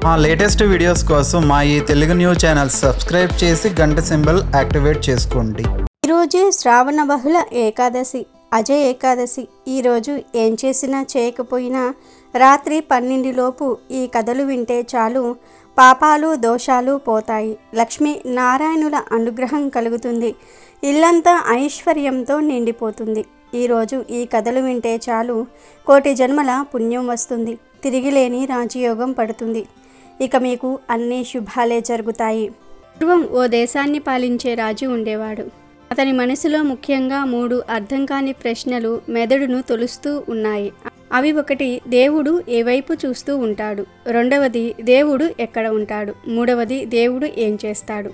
మా latest videos కోసం మా ఈ తెలుగు న్యూస్ ఛానల్ సబ్స్క్రైబ్ చేసి గంట సింబల్ యాక్టివేట్ చేసుకోండి. ఈరోజు శ్రావణ బహుళ ఏకాదశి, అజయ ఏకాదశి. ఈరోజు ఏం చేసినా చేయకపోయినా రాత్రి 12 లోపు ఈ కథలు వింటే చాలు, పాపాలు దోషాలు పోతాయి, లక్ష్మీ నారాయణుల అనుగ్రహం కలుగుతుంది, ఇల్లంతా ఐశ్వర్యంతో నిండిపోతుంది. ఈరోజు ఈ కథలు వింటే చాలు, కోటి జన్మల పుణ్యం వస్తుంది, తిరిగిలేని రాజయోగం పడుతుంది. ఇక మీకు అన్ని శుభాలే జరుగుతాయి. పూర్వం ఓ దేశాన్ని పాలించే రాజు ఉండేవాడు. అతని మనసులో ముఖ్యంగా 3 అర్థం కాని ప్రశ్నలు మెదడును తొలుస్తూ ఉన్నాయి. అవి: 1, దేవుడు ఏ వైపు చూస్తూ ఉంటాడు? 2వది, దేవుడు ఎక్కడ ఉంటాడు? 3వది, దేవుడు ఏం చేస్తాడు?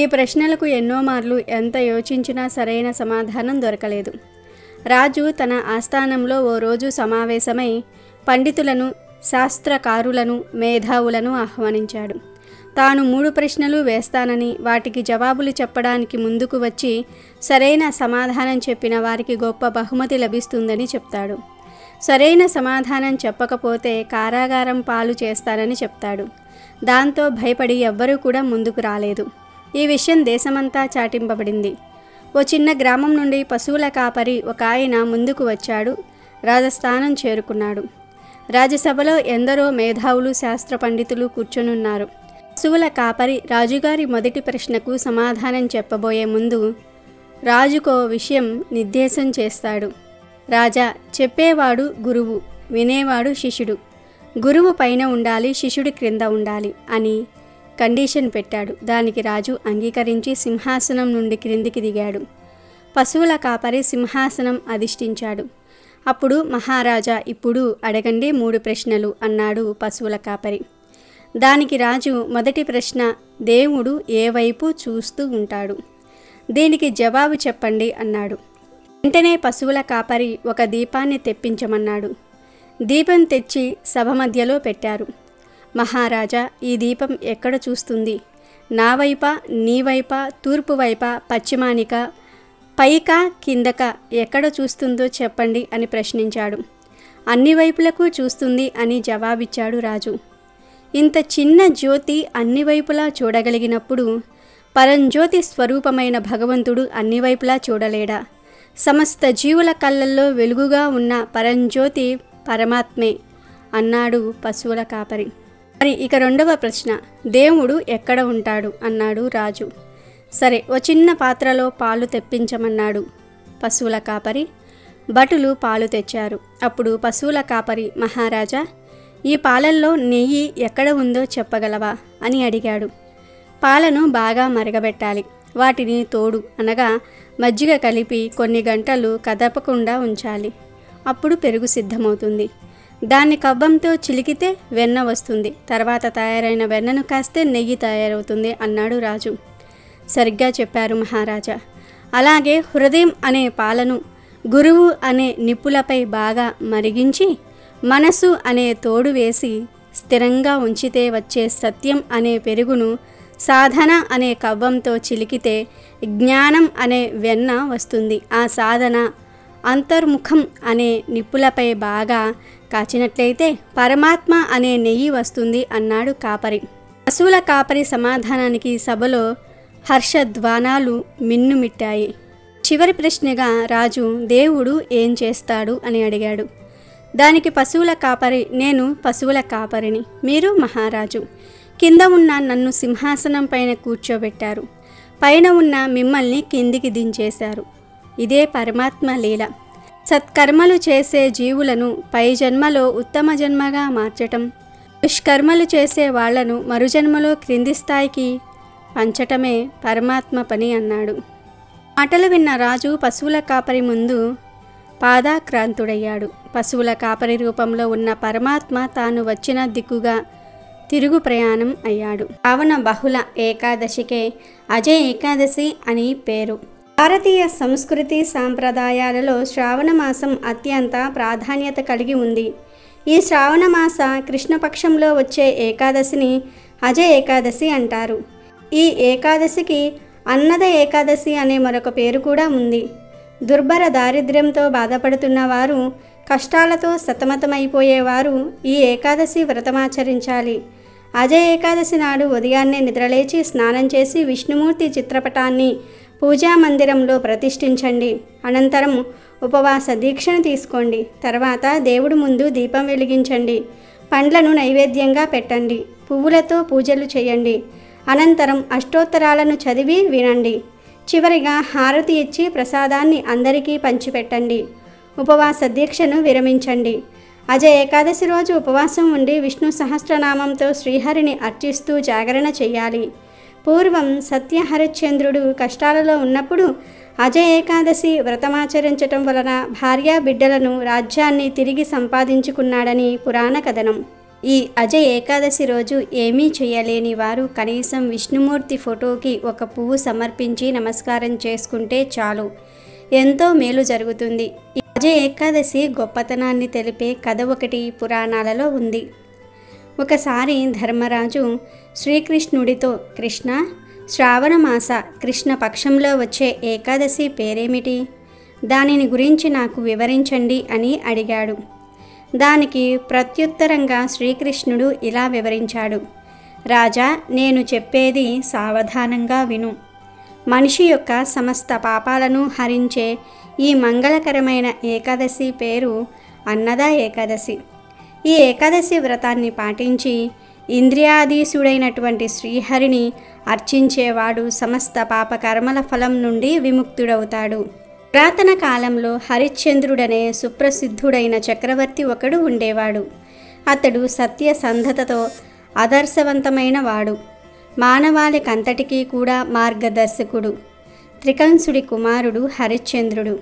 ఈ ప్రశ్నలకు ఎన్నో మార్లు ఎంత యోచించినా సరైన సమాధానం దొరకలేదు. రాజు తన ఆస్థానంలో ఓ రోజు సమావేశమై పండితులను, శాస్త్రకారులను, మేధావులను ఆహ్వానించాడు. తాను 3 ప్రశ్నలు వేస్తానని, వాటికి జవాబులు చెప్పడానికి ముందుకు వచ్చి సరైన సమాధానం చెప్పిన వారికి గొప్ప బహుమతి లభిస్తుందని చెప్తాడు. సరైన సమాధానం చెప్పకపోతే కారాగారం పాలు చేస్తానని చెప్తాడు. దాంతో భయపడి ఎవ్వరూ కూడా ముందుకు రాలేదు. ఈ విషయం దేశమంతా చాటింపబడింది. ఓ చిన్న గ్రామం నుండి పశువుల కాపరి ఒక ఆయన ముందుకు వచ్చాడు. రాజస్థానం చేరుకున్నాడు. రాజ్యసభలో ఎందరో మేధావులు, శాస్త్ర పండితులు కూర్చొనున్నారు. పశువుల కాపరి రాజుగారి మొదటి ప్రశ్నకు సమాధానం చెప్పబోయే ముందు రాజుకో విషయం నిర్దేశం చేస్తాడు. రాజా, చెప్పేవాడు గురువు, వినేవాడు శిష్యుడు. గురువు పైన ఉండాలి, శిష్యుడి క్రింద ఉండాలి అని కండిషన్ పెట్టాడు. దానికి రాజు అంగీకరించి సింహాసనం నుండి క్రిందికి దిగాడు. పశువుల కాపరి సింహాసనం అధిష్ఠించాడు. అప్పుడు మహారాజా, ఇప్పుడు అడగండి 3 ప్రశ్నలు అన్నాడు పశువుల కాపరి. దానికి రాజు, మొదటి ప్రశ్న, దేవుడు ఏ వైపు చూస్తూ ఉంటాడు? దీనికి జవాబు చెప్పండి అన్నాడు. వెంటనే పశువుల కాపరి ఒక దీపాన్ని తెప్పించమన్నాడు. దీపం తెచ్చి సభ మధ్యలో పెట్టారు. మహారాజా, ఈ దీపం ఎక్కడ చూస్తుంది? నా వైపా, నీ వైపా, తూర్పు వైపా, పశ్చిమానిక, పైకా, కిందక, ఎక్కడ చూస్తుందో చెప్పండి అని ప్రశ్నించాడు. అన్ని వైపులకు చూస్తుంది అని జవాబిచ్చాడు రాజు. ఇంత చిన్న జ్యోతి అన్ని వైపులా చూడగలిగినప్పుడు పరంజ్యోతి స్వరూపమైన భగవంతుడు అన్ని వైపులా చూడలేడా? సమస్త జీవుల కళ్ళల్లో వెలుగుగా ఉన్న పరంజ్యోతి పరమాత్మే అన్నాడు పశువుల కాపరి. మరి ఇక 2వ ప్రశ్న, దేవుడు ఎక్కడ ఉంటాడు అన్నాడు రాజు. సరే, ఓ చిన్న పాత్రలో పాలు తెప్పించమన్నాడు పశువుల కాపరి. భటులు పాలు తెచ్చారు. అప్పుడు పశువుల కాపరి, మహారాజా, ఈ పాలల్లో నెయ్యి ఎక్కడ ఉందో చెప్పగలవా అని అడిగాడు. పాలను బాగా మరగబెట్టాలి. వాటిని తోడు అనగా మజ్జిగ కలిపి కొన్ని గంటలు కదపకుండా ఉంచాలి. అప్పుడు పెరుగు సిద్ధమవుతుంది. దాన్ని కవ్వంతో చిలికితే వెన్న వస్తుంది. తర్వాత తయారైన వెన్నను కాస్తే నెయ్యి తయారవుతుంది అన్నాడు రాజు. సరిగ్గా చెప్పారు మహారాజా. అలాగే హృదయం అనే పాలను గురువు అనే నిప్పులపై బాగా మరిగించి మనసు అనే తోడు వేసి స్థిరంగా ఉంచితే వచ్చే సత్యం అనే పెరుగును సాధన అనే కవ్వంతో చిలికితే జ్ఞానం అనే వెన్న వస్తుంది. ఆ సాధన అంతర్ముఖం అనే నిప్పులపై బాగా కాచినట్లయితే పరమాత్మ అనే నెయ్యి వస్తుంది అన్నాడు కాపరి. పశువుల కాపరి సమాధానానికి సభలో హర్షధ్వానాలు మిన్నుమిట్టాయి. చివరి ప్రశ్నగా రాజు, దేవుడు ఏం చేస్తాడు అని అడిగాడు. దానికి పశువుల కాపరి, నేను పశువుల కాపరిని, మీరు మహారాజు. కింద ఉన్న నన్ను సింహాసనం పైన కూర్చోబెట్టారు, పైన ఉన్న మిమ్మల్ని కిందికి దించేశారు. ఇదే పరమాత్మ లీల. సత్కర్మలు చేసే జీవులను పై జన్మలో ఉత్తమ జన్మగా మార్చటం, దుష్కర్మలు చేసే వాళ్లను మరుజన్మలో క్రింది స్థాయికి పంచటమే పరమాత్మ పని అన్నాడు. మాటలు విన్న రాజు పశువుల కాపరి ముందు పాదాక్రాంతుడయ్యాడు. పశువుల కాపరి రూపంలో ఉన్న పరమాత్మ తాను వచ్చిన దిక్కుగా తిరుగు ప్రయాణం అయ్యాడు. శ్రావణ బహుళ ఏకాదశికే అజయ ఏకాదశి అని పేరు. భారతీయ సంస్కృతి సాంప్రదాయాలలో శ్రావణ మాసం అత్యంత ప్రాధాన్యత కలిగి ఉంది. ఈ శ్రావణ మాస కృష్ణపక్షంలో వచ్చే ఏకాదశిని అజయ ఏకాదశి అంటారు. ఈ ఏకాదశికి అన్నద ఏకాదశి అనే మరొక పేరు కూడా ఉంది. దుర్భర దారిద్ర్యంతో బాధపడుతున్న వారు, కష్టాలతో సతమతమైపోయేవారు ఈ ఏకాదశి వ్రతమాచరించాలి. అజయ ఏకాదశి నాడు ఉదయాన్నే నిద్రలేచి స్నానం చేసి విష్ణుమూర్తి చిత్రపటాన్ని పూజా మందిరంలో ప్రతిష్ఠించండి. అనంతరం ఉపవాస దీక్షను తీసుకోండి. తర్వాత దేవుడి ముందు దీపం వెలిగించండి. పండ్లను నైవేద్యంగా పెట్టండి. పువ్వులతో పూజలు చేయండి. అనంతరం అష్టోత్తరాలను చదివి వినండి. చివరిగా హారతి ఇచ్చి ప్రసాదాన్ని అందరికీ పంచిపెట్టండి. ఉపవాస దీక్షను విరమించండి. అజయ ఏకాదశి రోజు ఉపవాసం ఉండి విష్ణు సహస్రనామంతో శ్రీహరిని అర్చిస్తూ జాగరణ చెయ్యాలి. పూర్వం సత్యహరిశ్చంద్రుడు కష్టాలలో ఉన్నప్పుడు అజయ ఏకాదశి వ్రతమాచరించటం వలన భార్యా బిడ్డలను రాజ్యాన్ని తిరిగి సంపాదించుకున్నాడని పురాణ కథనం. ఈ అజయ ఏకాదశి రోజు ఏమీ చేయలేని వారు కనీసం విష్ణుమూర్తి ఫోటోకి ఒక పువ్వు సమర్పించి నమస్కారం చేసుకుంటే చాలు, ఎంతో మేలు జరుగుతుంది. ఈ అజయ ఏకాదశి గొప్పతనాన్ని తెలిపే కథ ఒకటి పురాణాలలో ఉంది. ఒకసారి ధర్మరాజు శ్రీకృష్ణుడితో, కృష్ణ, శ్రావణమాస కృష్ణ పక్షంలో వచ్చే ఏకాదశి పేరేమిటి? దానిని గురించి నాకు వివరించండి అని అడిగాడు. దానికి ప్రత్యుత్తరంగా శ్రీకృష్ణుడు ఇలా వివరించాడు. రాజా, నేను చెప్పేది సావధానంగా విను. మనిషి యొక్క సమస్త పాపాలను హరించే ఈ మంగళకరమైన ఏకాదశి పేరు అన్నద ఏకాదశి. ఈ ఏకాదశి వ్రతాన్ని పాటించి ఇంద్రియాధీశుడైనటువంటి శ్రీహరిని అర్చించేవాడు సమస్త పాపకర్మల ఫలం నుండి విముక్తుడవుతాడు. పురాతన కాలంలో హరిశ్చంద్రుడనే సుప్రసిద్ధుడైన చక్రవర్తి ఒకడు ఉండేవాడు. అతడు సత్యసంధతతో ఆదర్శవంతమైన వాడు. మానవాళికంతటికీ కూడా మార్గదర్శకుడు. త్రికంసుడి కుమారుడు హరిశ్చంద్రుడు.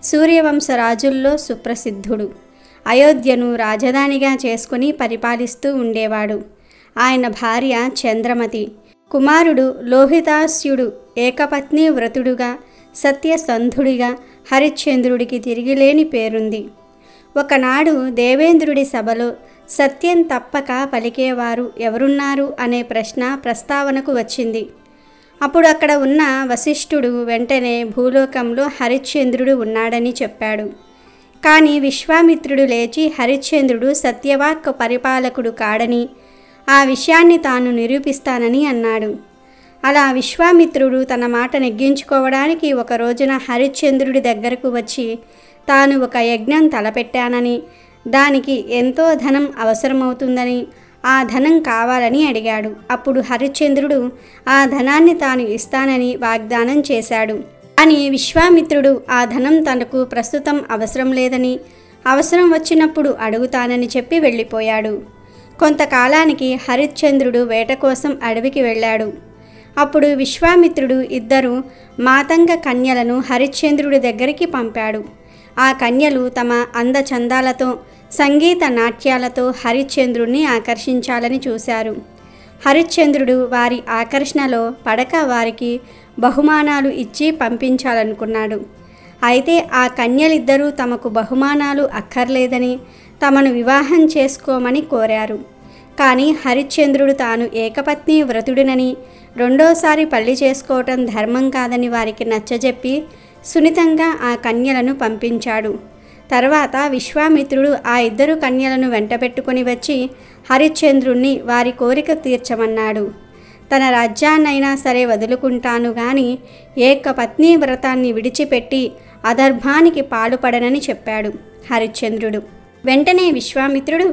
సూర్యవంశ రాజుల్లో సుప్రసిద్ధుడు. అయోధ్యను రాజధానిగా చేసుకుని పరిపాలిస్తూ ఉండేవాడు. ఆయన భార్య చంద్రమతి. కుమారుడు లోహితాస్యుడు ఏకపత్ని వ్రతుడుగా, సత్యసంధుడిగా హరిశ్చంద్రుడికి తిరిగిలేని పేరుంది. ఒకనాడు దేవేంద్రుడి సభలో సత్యం తప్పక పలికేవారు ఎవరున్నారు అనే ప్రశ్న ప్రస్తావనకు వచ్చింది. అప్పుడు అక్కడ ఉన్న వశిష్ఠుడు వెంటనే భూలోకంలో హరిశ్చంద్రుడు ఉన్నాడని చెప్పాడు. కానీ విశ్వామిత్రుడు లేచి హరిశ్చంద్రుడు సత్యవాక్ పరిపాలకుడు కాడని, ఆ విషయాన్ని తాను నిరూపిస్తానని అన్నాడు. అలా విశ్వామిత్రుడు తన మాట నెగ్గించుకోవడానికి ఒక రోజున హరిశ్చంద్రుడి దగ్గరకు వచ్చి తాను ఒక యజ్ఞం తలపెట్టానని, దానికి ఎంతో ధనం అవసరమవుతుందని, ఆ ధనం కావాలని అడిగాడు. అప్పుడు హరిశ్చంద్రుడు ఆ ధనాన్ని తాను ఇస్తానని వాగ్దానం చేశాడు. అని విశ్వామిత్రుడు ఆ ధనం తనకు ప్రస్తుతం అవసరం లేదని, అవసరం వచ్చినప్పుడు అడుగుతానని చెప్పి వెళ్ళిపోయాడు. కొంతకాలానికి హరిశ్చంద్రుడు వేట కోసం అడవికి వెళ్ళాడు. అప్పుడు విశ్వామిత్రుడు 2 మాతంగ కన్యలను హరిశ్చంద్రుడి దగ్గరికి పంపాడు. ఆ కన్యలు తమ అందచందాలతో, సంగీత నాట్యాలతో హరిశ్చంద్రుడిని ఆకర్షించాలని చూశారు. హరిశ్చంద్రుడు వారి ఆకర్షణలో పడక వారికి బహుమానాలు ఇచ్చి పంపించాలనుకున్నాడు. అయితే ఆ కన్యలిద్దరూ తమకు బహుమానాలు అక్కర్లేదని, తమను వివాహం చేసుకోమని కోరారు. కానీ హరిశ్చంద్రుడు తాను ఏకపత్ని వ్రతుడినని, రెండోసారి పెళ్లి చేసుకోవటం ధర్మం కాదని వారికి నచ్చజెప్పి సున్నితంగా ఆ కన్యలను పంపించాడు. తర్వాత విశ్వామిత్రుడు ఆ 2 కన్యలను వెంటబెట్టుకుని వచ్చి హరిశ్చంద్రుణ్ణి వారి కోరిక తీర్చమన్నాడు. తన రాజ్యాన్నైనా సరే వదులుకుంటాను గాని ఏకపత్ని వ్రతాన్ని విడిచిపెట్టి అధర్మానికి పాలుపడనని చెప్పాడు హరిశ్చంద్రుడు. వెంటనే విశ్వామిత్రుడు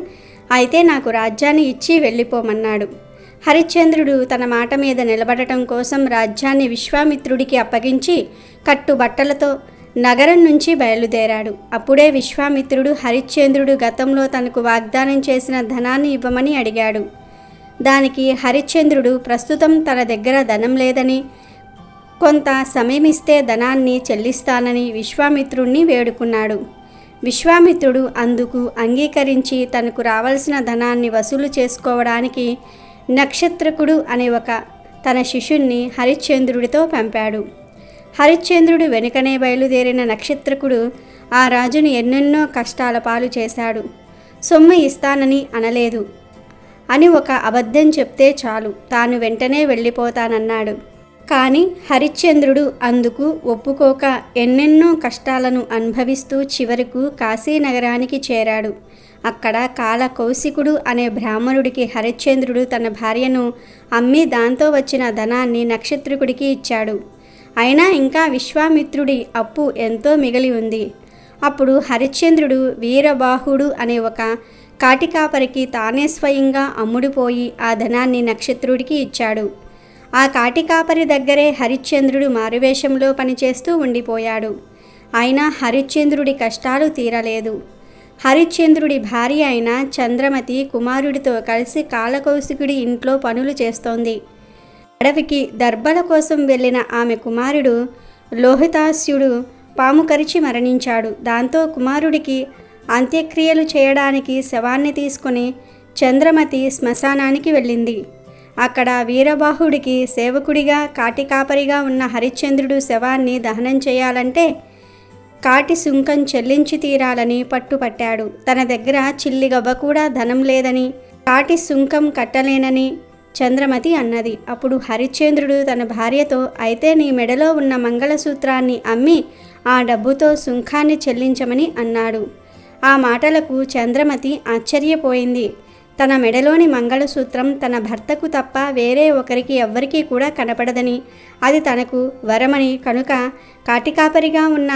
అయితే నాకు రాజ్యాన్ని ఇచ్చి వెళ్ళిపోమన్నాడు. హరిశ్చంద్రుడు తన మాట మీద నిలబడటం కోసం రాజ్యాన్ని విశ్వామిత్రుడికి అప్పగించి కట్టుబట్టలతో నగరం నుంచి బయలుదేరాడు. అప్పుడే విశ్వామిత్రుడు హరిశ్చంద్రుడు గతంలో తనకు వాగ్దానం చేసిన ధనాన్ని ఇవ్వమని అడిగాడు. దానికి హరిశ్చంద్రుడు ప్రస్తుతం తన దగ్గర ధనం లేదని, కొంత సమయమిస్తే ధనాన్ని చెల్లిస్తానని విశ్వామిత్రుడిని వేడుకున్నాడు. విశ్వామిత్రుడు అందుకు అంగీకరించి తనకు రావాల్సిన ధనాన్ని వసూలు చేసుకోవడానికి నక్షత్రకుడు అనే ఒక తన శిష్యుణ్ణి హరిశ్చంద్రుడితో పంపాడు. హరిశ్చంద్రుడు వెనుకనే బయలుదేరిన నక్షత్రకుడు ఆ రాజును ఎన్నెన్నో కష్టాల పాలు చేశాడు. సొమ్ము ఇస్తానని అనలేదు అని ఒక అబద్ధం చెప్తే చాలు, తాను వెంటనే వెళ్ళిపోతానన్నాడు. కానీ హరిశ్చంద్రుడు అందుకు ఒప్పుకోక ఎన్నెన్నో కష్టాలను అనుభవిస్తూ చివరకు కాశీనగరానికి చేరాడు. అక్కడ కాలకౌశికుడు అనే బ్రాహ్మణుడికి హరిశ్చంద్రుడు తన భార్యను అమ్మి దాంతో వచ్చిన ధనాన్ని నక్షత్రకుడికి ఇచ్చాడు. అయినా ఇంకా విశ్వామిత్రుడి అప్పు ఎంతో మిగిలి ఉంది. అప్పుడు హరిశ్చంద్రుడు వీరబాహుడు అనే ఒక కాటికాపరికి తానే స్వయంగా అమ్ముడుపోయి ఆ ధనాన్ని నక్షత్రుడికి ఇచ్చాడు. ఆ కాటికాపరి దగ్గరే హరిశ్చంద్రుడు మారువేషంలో పనిచేస్తూ ఉండిపోయాడు. అయినా హరిశ్చంద్రుడి కష్టాలు తీరలేదు. హరిశ్చంద్రుడి భార్య అయిన చంద్రమతి కుమారుడితో కలిసి కాలకౌశికుడి ఇంట్లో పనులు చేస్తోంది. అడవికి దర్భల కోసం వెళ్ళిన ఆమె కుమారుడు లోహితాస్యుడు పాము కరిచి మరణించాడు. దాంతో కుమారుడికి అంత్యక్రియలు చేయడానికి శవాన్ని తీసుకుని చంద్రమతి శ్మశానానికి వెళ్ళింది. అక్కడ వీరబాహుడికి సేవకుడిగా కాటికాపరిగా ఉన్న హరిశ్చంద్రుడు శవాన్ని దహనం చేయాలంటే కాటి సుంకం చెల్లించి తీరాలని పట్టుపట్టాడు. తన దగ్గర చిల్లిగవ్వ కూడా ధనం లేదని, కాటి సుంకం కట్టలేనని చంద్రమతి అన్నది. అప్పుడు హరిశ్చంద్రుడు తన భార్యతో, అయితే నీ మెడలో ఉన్న మంగళసూత్రాన్ని అమ్మి ఆ డబ్బుతో సుంకాన్ని చెల్లించమని అన్నాడు. ఆ మాటలకు చంద్రమతి ఆశ్చర్యపోయింది. తన మెడలోని మంగళసూత్రం తన భర్తకు తప్ప వేరే ఒకరికి ఎవ్వరికీ కూడా కనపడదని, అది తనకు వరమని, కనుక కాటికాపరిగా ఉన్న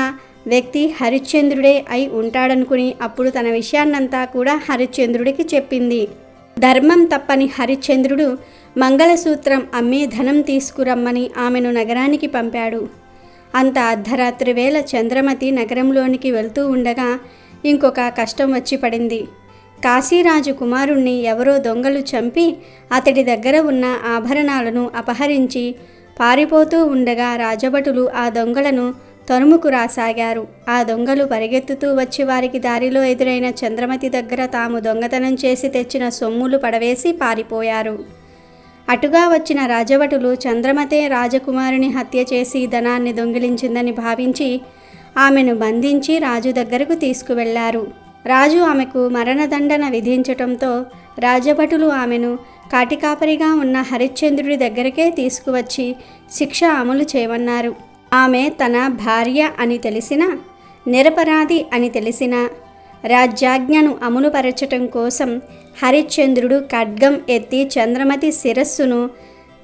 వ్యక్తి హరిశ్చంద్రుడే అయి ఉంటాడనుకుని అప్పుడు తన విషయాన్నంతా కూడా హరిశ్చంద్రుడికి చెప్పింది. ధర్మం తప్పని హరిశ్చంద్రుడు మంగళసూత్రం అమ్మి ధనం తీసుకురమ్మని ఆమెను నగరానికి పంపాడు. అంత అర్ధరాత్రి వేళ చంద్రమతి నగరంలోనికి వెళ్తూ ఉండగా ఇంకొక కష్టం వచ్చి పడింది. కాశీరాజు కుమారుణ్ణి ఎవరో దొంగలు చంపి అతడి దగ్గర ఉన్న ఆభరణాలను అపహరించి పారిపోతూ ఉండగా రాజభటులు ఆ దొంగలను తరుముకు రాసాగారు. ఆ దొంగలు పరిగెత్తుతూ వచ్చి వారికి దారిలో ఎదురైన చంద్రమతి దగ్గర తాము దొంగతనం చేసి తెచ్చిన సొమ్ములు పడవేసి పారిపోయారు. అటుగా వచ్చిన రాజభటులు చంద్రమతే రాజకుమారుని హత్య చేసి ధనాన్ని దొంగిలించిందని భావించి ఆమెను బంధించి రాజు దగ్గరకు తీసుకువెళ్లారు. రాజు ఆమెకు మరణదండన విధించటంతో రాజభటులు ఆమెను కాటికాపరిగా ఉన్న హరిశ్చంద్రుడి దగ్గరకే తీసుకువచ్చి శిక్ష అమలు చేయమన్నారు. ఆమె తన భార్య అని తెలిసినా, నిరపరాధి అని తెలిసినా రాజ్యాజ్ఞను అమలుపరచటం కోసం హరిశ్చంద్రుడు ఖడ్గం ఎత్తి చంద్రమతి శిరస్సును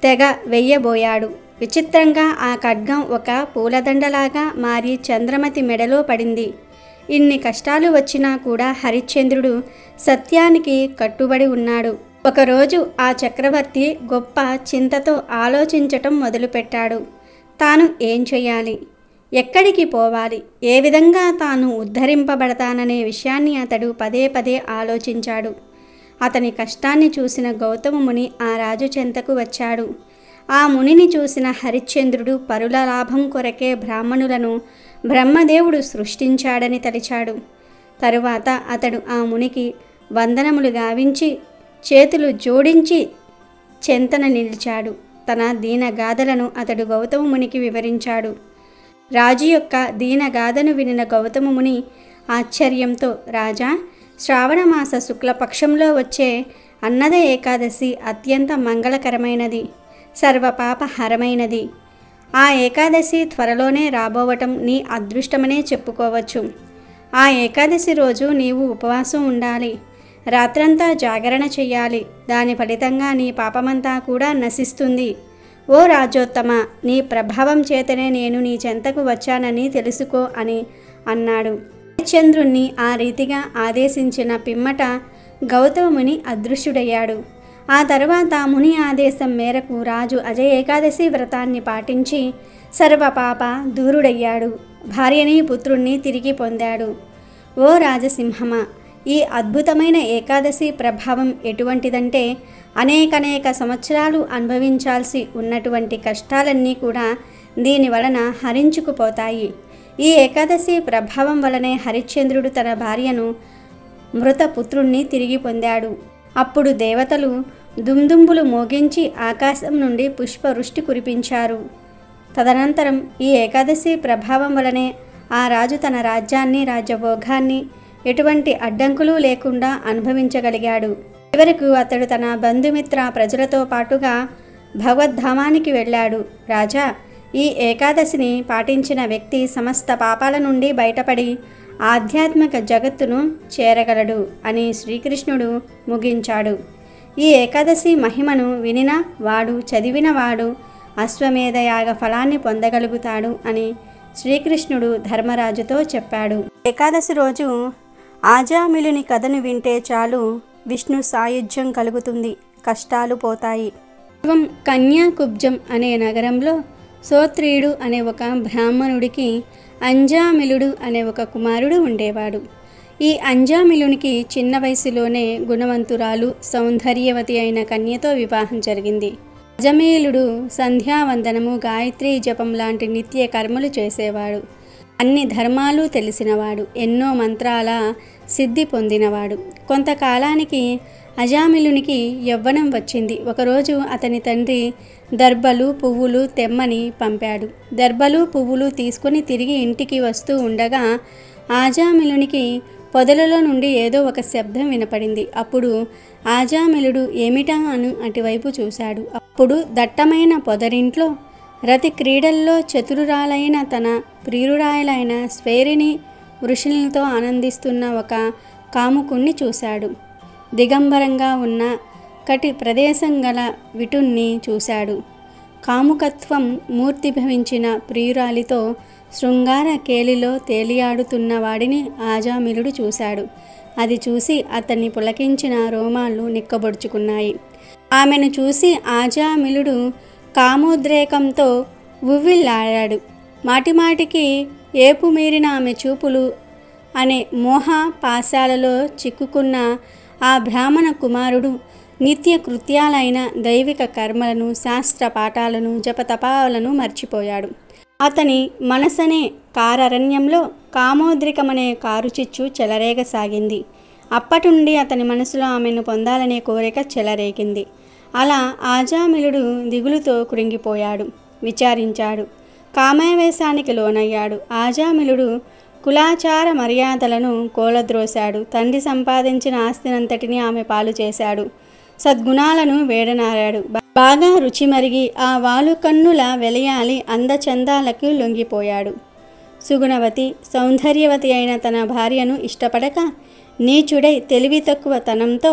తెగ వెయ్యబోయాడు. విచిత్రంగా ఆ ఖడ్గం ఒక పూలదండలాగా మారి చంద్రమతి మెడలో పడింది. ఇన్ని కష్టాలు వచ్చినా కూడా హరిశ్చంద్రుడు సత్యానికి కట్టుబడి ఉన్నాడు. ఒకరోజు ఆ చక్రవర్తి గొప్ప చింతతో ఆలోచించటం మొదలుపెట్టాడు. తాను ఏం చేయాలి, ఎక్కడికి పోవాలి, ఏ విధంగా తాను ఉద్ధరింపబడతాననే విషయాన్ని అతడు పదే పదే ఆలోచించాడు. అతని కష్టాన్ని చూసిన గౌతమ ముని ఆ రాజు చెంతకు వచ్చాడు. ఆ మునిని చూసిన హరిశ్చంద్రుడు పరుల లాభం కొరకే బ్రాహ్మణులను బ్రహ్మదేవుడు సృష్టించాడని తలిచాడు. తరువాత అతడు ఆ మునికి వందనములు గావించి చేతులు జోడించి చెంతన నిలిచాడు. తన దీనగాథలను అతడు గౌతమ మునికి వివరించాడు. రాజు యొక్క దీనగాథను వినిన గౌతమ ముని ఆశ్చర్యంతో, రాజా, శ్రావణమాస శుక్లపక్షంలో వచ్చే అన్నద ఏకాదశి అత్యంత మంగళకరమైనది, సర్వపాపహరమైనది. ఆ ఏకాదశి త్వరలోనే రాబోవటం నీ అదృష్టమనే చెప్పుకోవచ్చు. ఆ ఏకాదశి రోజు నీవు ఉపవాసం ఉండాలి, రాత్రంతా జాగరణ చెయ్యాలి. దాని ఫలితంగా నీ పాపమంతా కూడా నశిస్తుంది. ఓ రాజోత్తమ, నీ ప్రభావం చేతనే నేను నీ చెంతకు వచ్చానని తెలుసుకో అని అన్నాడు. హరిశ్చంద్రుణ్ణి ఆ రీతిగా ఆదేశించిన పిమ్మట గౌతముని అదృశ్యుడయ్యాడు. ఆ తర్వాత ముని ఆదేశం మేరకు రాజు అజయ ఏకాదశి వ్రతాన్ని పాటించి సర్వపాప దూరుడయ్యాడు. భార్యని పుత్రుణ్ణి తిరిగి పొందాడు. ఓ రాజసింహమ, ఈ అద్భుతమైన ఏకాదశి ప్రభావం ఎటువంటిదంటే అనేక సంవత్సరాలు అనుభవించాల్సి ఉన్నటువంటి కష్టాలన్నీ కూడా దీని వలన హరించుకుపోతాయి. ఈ ఏకాదశి ప్రభావం వలనే హరిశ్చంద్రుడు తన భార్యను మృత పుత్రుణ్ణి తిరిగి పొందాడు. అప్పుడు దేవతలు దుందుంబులు మోగించి ఆకాశం నుండి పుష్పవృష్టి కురిపించారు. తదనంతరం ఈ ఏకాదశి ప్రభావం వలనే ఆ రాజు తన రాజ్యాన్ని, రాజ్యభోగాన్ని ఎటువంటి అడ్డంకులు లేకుండా అనుభవించగలిగాడు. చివరకు అతడు తన బంధుమిత్ర ప్రజలతో పాటుగా భగవద్ధామానికి వెళ్ళాడు. రాజా, ఈ ఏకాదశిని పాటించిన వ్యక్తి సమస్త పాపాల నుండి బయటపడి ఆధ్యాత్మిక జగత్తును చేరగలడు అని శ్రీకృష్ణుడు ముగించాడు. ఈ ఏకాదశి మహిమను వినిన వాడు, చదివిన వాడు అశ్వమేధయాగ ఫలాన్ని పొందగలుగుతాడు అని శ్రీకృష్ణుడు ధర్మరాజుతో చెప్పాడు. ఏకాదశి రోజు ఆజామిలుని కథను వింటే చాలు విష్ణు సాయుధ్యం కలుగుతుంది, కష్టాలు పోతాయి. పూర్వం కన్యాకుబ్జం అనే నగరంలో సోత్రీయుడు అనే ఒక బ్రాహ్మణుడికి అంజామిలుడు అనే ఒక కుమారుడు ఉండేవాడు. ఈ అంజామిలునికి చిన్న వయసులోనే గుణవంతురాలు, సౌందర్యవతి అయిన కన్యతో వివాహం జరిగింది. అజమీలుడు సంధ్యావందనము, గాయత్రీ జపం లాంటి నిత్య కర్మలు చేసేవాడు. అన్ని ధర్మాలు తెలిసినవాడు, ఎన్నో మంత్రాల సిద్ధి పొందినవాడు. కొంతకాలానికి అజామిలునికి యవ్వనం వచ్చింది. ఒకరోజు అతని తండ్రి దర్భలు, పువ్వులు తెమ్మని పంపాడు. దర్భలు, పువ్వులు తీసుకుని తిరిగి ఇంటికి వస్తూ ఉండగా ఆజామిలునికి పొదలలో నుండి ఏదో ఒక శబ్దం వినపడింది. అప్పుడు ఆజామిలుడు ఏమిటా అని అటువైపు చూశాడు. అప్పుడు దట్టమైన పొదరింట్లో రతి క్రీడల్లో చతురురాలైన తన ప్రియురాయలైన స్వేరిని వృషులతో ఆనందిస్తున్న ఒక కాముకుణ్ణి చూశాడు. దిగంబరంగా ఉన్న కటి ప్రదేశం గల విటుణ్ణి చూశాడు. కాముకత్వం మూర్తిభవించిన ప్రియురాలితో శృంగార కేలిలో తేలియాడుతున్న వాడిని ఆజామిలుడు చూశాడు. అది చూసి అతన్ని పులకించిన రోమాలు నిక్కబొడుచుకున్నాయి. ఆమెను చూసి ఆజామిలుడు కామోద్రేకంతో ఉవ్విళ్ళాడాడు. మాటిమాటికి ఏపు మీరిన ఆమె చూపులు అనే మోహ పాశాలలో చిక్కుకున్న ఆ బ్రాహ్మణ కుమారుడు నిత్య కృత్యాలైన దైవిక కర్మలను, శాస్త్ర పాఠాలను, జపతపాలను మర్చిపోయాడు. అతని మనసనే కారరణ్యంలో కామోద్రికమనే కారుచిచ్చు చెలరేగసాగింది. అప్పటి నుండి అతని మనసులో ఆమెను పొందాలనే కోరిక చెలరేగింది. అలా ఆజామిలుడు దిగులుతో కృంగిపోయాడు, విచారించాడు, కామావేశానికి లోనయ్యాడు. ఆజామిలుడు కులాచార మర్యాదలను కోలద్రోశాడు. తండ్రి సంపాదించిన ఆస్తినంతటిని ఆమె పాలు చేశాడు. సద్గుణాలను వేడనారాడు. బాగా రుచి మరిగి ఆ వాలు కన్నుల వెలయాలి అందచందాలకు లొంగిపోయాడు. సుగుణవతి, సౌందర్యవతి అయిన తన భార్యను ఇష్టపడక నీచుడై తెలివి తక్కువ తనంతో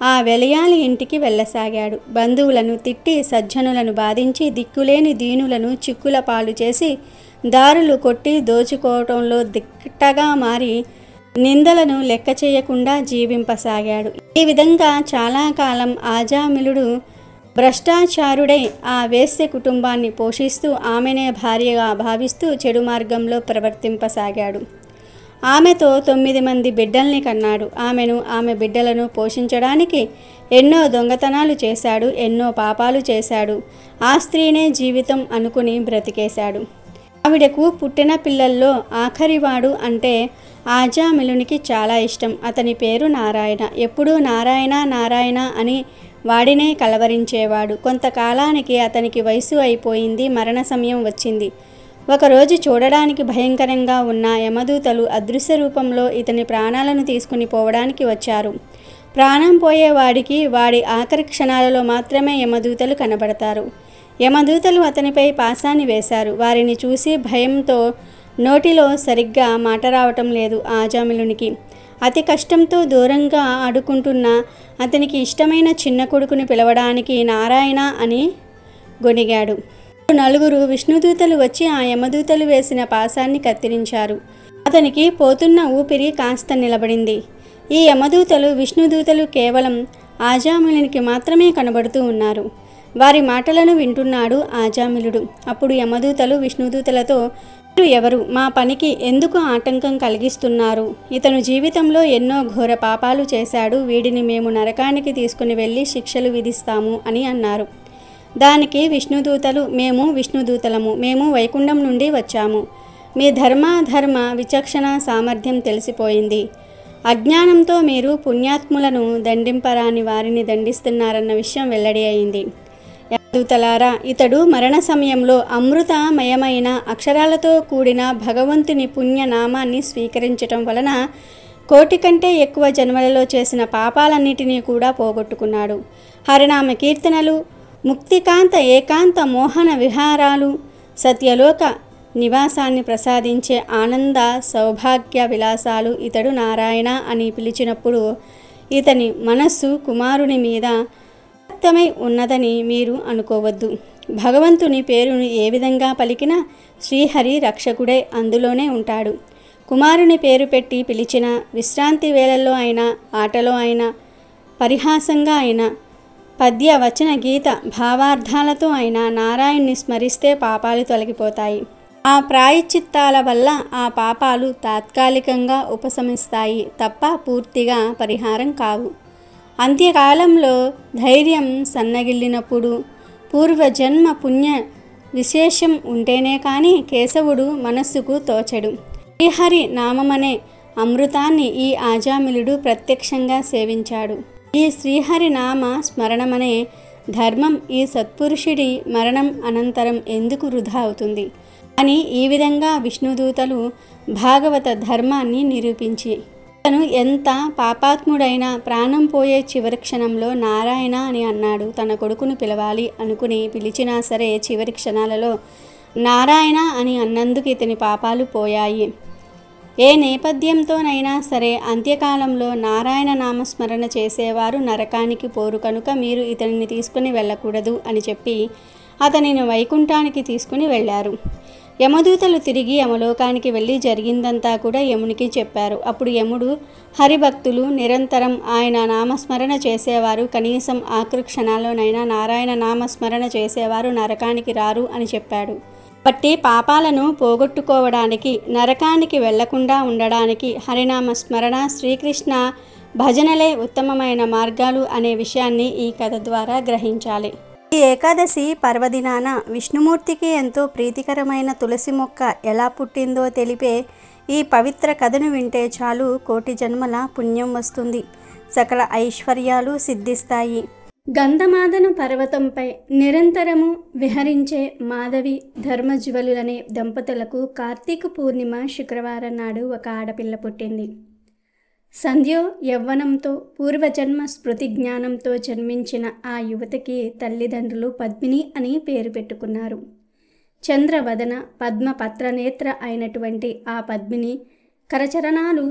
ఆ వెలయాలి ఇంటికి వెళ్ళసాగాడు. బంధువులను తిట్టి, సజ్జనులను బాధించి, దిక్కులేని దీనులను చిక్కుల పాలు చేసి, దారులు కొట్టి దోచుకోవటంలో దిట్టగా మారి నిందలను లెక్క చేయకుండా జీవింపసాగాడు. ఈ విధంగా చాలా కాలం ఆజామిలుడు భ్రష్టాచారుడై ఆ వేశ్య కుటుంబాన్ని పోషిస్తూ ఆమెనే భార్యగా భావిస్తూ చెడు మార్గంలో ప్రవర్తింపసాగాడు. ఆమెతో 9 మంది బిడ్డల్ని కన్నాడు. ఆమె బిడ్డలను పోషించడానికి ఎన్నో దొంగతనాలు చేశాడు, ఎన్నో పాపాలు చేశాడు. ఆ స్త్రీనే జీవితం అనుకుని బ్రతికేశాడు. ఆవిడకు పుట్టిన పిల్లల్లో ఆఖరివాడు అంటే ఆజామిలునికి చాలా ఇష్టం. అతని పేరు నారాయణ. ఎప్పుడూ నారాయణ నారాయణ అని వాడినే కలవరించేవాడు. కొంతకాలానికి అతనికి వయసు అయిపోయింది, మరణ సమయం వచ్చింది. ఒకరోజు చూడడానికి భయంకరంగా ఉన్న యమదూతలు అదృశ్య రూపంలో ఇతని ప్రాణాలను తీసుకుని పోవడానికి వచ్చారు. ప్రాణం పోయేవాడికి వాడి ఆఖరి క్షణాలలో మాత్రమే యమదూతలు కనబడతారు. యమదూతలు అతనిపై పాశాన్ని వేశారు. వారిని చూసి భయంతో నోటిలో సరిగ్గా మాట రావటం లేదు ఆజామిలునికి. అతి కష్టంతో దూరంగా ఆడుకుంటున్న అతనికి ఇష్టమైన చిన్న కొడుకుని పిలవడానికి నారాయణ అని గొనిగాడు. 9 విష్ణుదూతలు వచ్చి ఆ యమదూతలు వేసిన పాశాన్ని కత్తిరించారు. అతనికి పోతున్న ఊపిరి కాస్త నిలబడింది. ఈ యమదూతలు, విష్ణుదూతలు కేవలం ఆజామిలునికి మాత్రమే కనబడుతూ ఉన్నారు. వారి మాటలను వింటున్నాడు ఆజామిలుడు. అప్పుడు యమదూతలు విష్ణుదూతలతో, మీరు ఎవరు? మా పనికి ఎందుకు ఆటంకం కలిగిస్తున్నారు? ఇతను జీవితంలో ఎన్నో ఘోర పాపాలు చేశాడు. వీడిని మేము నరకానికి తీసుకుని వెళ్ళి శిక్షలు విధిస్తాము అని అన్నారు. దానికి విష్ణుదూతలు, మేము విష్ణుదూతలము, మేము వైకుంఠం నుండి వచ్చాము. మీ ధర్మాధర్మ విచక్షణ సామర్థ్యం తెలిసిపోయింది. అజ్ఞానంతో మీరు పుణ్యాత్ములను దండింపరాని వారిని దండిస్తున్నారన్న విషయం వెల్లడి అయింది. యమదూతలారా, ఇతడు మరణ సమయంలో అమృతమయమైన అక్షరాలతో కూడిన భగవంతుని పుణ్యనామాన్ని స్వీకరించటం వలన 1,000,000 కంటే ఎక్కువ జన్మలలో చేసిన పాపాలన్నిటినీ కూడా పోగొట్టుకున్నాడు. హరినామ కీర్తనలు, ముక్తికాంత ఏకాంత మోహన విహారాలు, సత్యలోక నివాసాన్ని ప్రసాదించే ఆనంద సౌభాగ్య విలాసాలు ఇతడు నారాయణ అని పిలిచినప్పుడు ఇతని మనస్సు కుమారుని మీద వ్యక్తమై ఉన్నదని మీరు అనుకోవద్దు. భగవంతుని పేరును ఏ విధంగా పలికినా శ్రీహరి రక్షకుడై అందులోనే ఉంటాడు. కుమారుని పేరు పెట్టి పిలిచిన విశ్రాంతి వేళల్లో అయినా, ఆటలో అయినా, పరిహాసంగా అయినా, పద్య వచన గీత భావార్థాలతో అయినా నారాయణ్ణి స్మరిస్తే పాపాలు తొలగిపోతాయి. ఆ ప్రాయశ్చిత్తాల వల్ల ఆ పాపాలు తాత్కాలికంగా ఉపశమిస్తాయి తప్ప పూర్తిగా పరిహారం కావు. అంత్యకాలంలో ధైర్యం సన్నగిల్లినప్పుడు పూర్వజన్మ పుణ్య విశేషం ఉంటేనే కానీ కేశవుడు మనస్సుకు తోచడు. శ్రీహరి నామమనే అమృతాన్ని ఈ ఆజామిలుడు ప్రత్యక్షంగా సేవించాడు. ఈ శ్రీహరి నామ స్మరణమనే ధర్మం ఈ సత్పురుషుడి మరణం అనంతరం ఎందుకు వృధా అవుతుంది అని ఈ విధంగా విష్ణుదూతలు భాగవత ధర్మాన్ని నిరూపించి, తను ఎంత పాపాత్ముడైనా ప్రాణం పోయే చివరి క్షణంలో నారాయణ అని అన్నాడు. తన కొడుకును పిలవాలి అనుకుని పిలిచినా సరే చివరి క్షణాలలో నారాయణ అని అన్నందుకు ఇతని పాపాలు పోయాయి. ఏ నేపథ్యంతోనైనా సరే అంత్యకాలంలో నారాయణ నామస్మరణ చేసేవారు నరకానికి పోరు కనుక మీరు ఇతనిని తీసుకుని వెళ్ళకూడదు అని చెప్పి అతనిని వైకుంఠానికి తీసుకుని వెళ్ళారు. యమదూతలు తిరిగి యమలోకానికి వెళ్ళి జరిగిందంతా కూడా యమునికి చెప్పారు. అప్పుడు యముడు హరిభక్తులు నిరంతరం ఆయన నామస్మరణ చేసేవారు కనీసం ఆఖరి క్షణాల్లోనైనా నారాయణ నామస్మరణ చేసేవారు నరకానికి రారు అని చెప్పాడు. బట్టి పాపాలను పోగొట్టుకోవడానికి, నరకానికి వెళ్లకుండా ఉండడానికి హరినామ స్మరణ, శ్రీకృష్ణ భజనలే ఉత్తమమైన మార్గాలు అనే విషయాన్ని ఈ కథ ద్వారా గ్రహించాలి. ఈ ఏకాదశి పర్వదినాన విష్ణుమూర్తికి ఎంతో ప్రీతికరమైన తులసి మొక్క ఎలా పుట్టిందో తెలిపే ఈ పవిత్ర కథను వింటే చాలు కోటి జన్మల పుణ్యం వస్తుంది, సకల ఐశ్వర్యాలు సిద్ధిస్తాయి. గంధమాదన పర్వతంపై నిరంతరము విహరించే మాధవి ధర్మజ్వలులనే దంపతులకు కార్తీక పూర్ణిమ శుక్రవారం నాడు ఒక ఆడపిల్ల పుట్టింది. సంధ్యో యవ్వనంతో పూర్వజన్మ స్మృతి జ్ఞానంతో జన్మించిన ఆ యువతికి తల్లిదండ్రులు పద్మిని అని పేరు పెట్టుకున్నారు. చంద్రవదన పద్మపత్రనేత్ర అయినటువంటి ఆ పద్మిని కరచరణాలు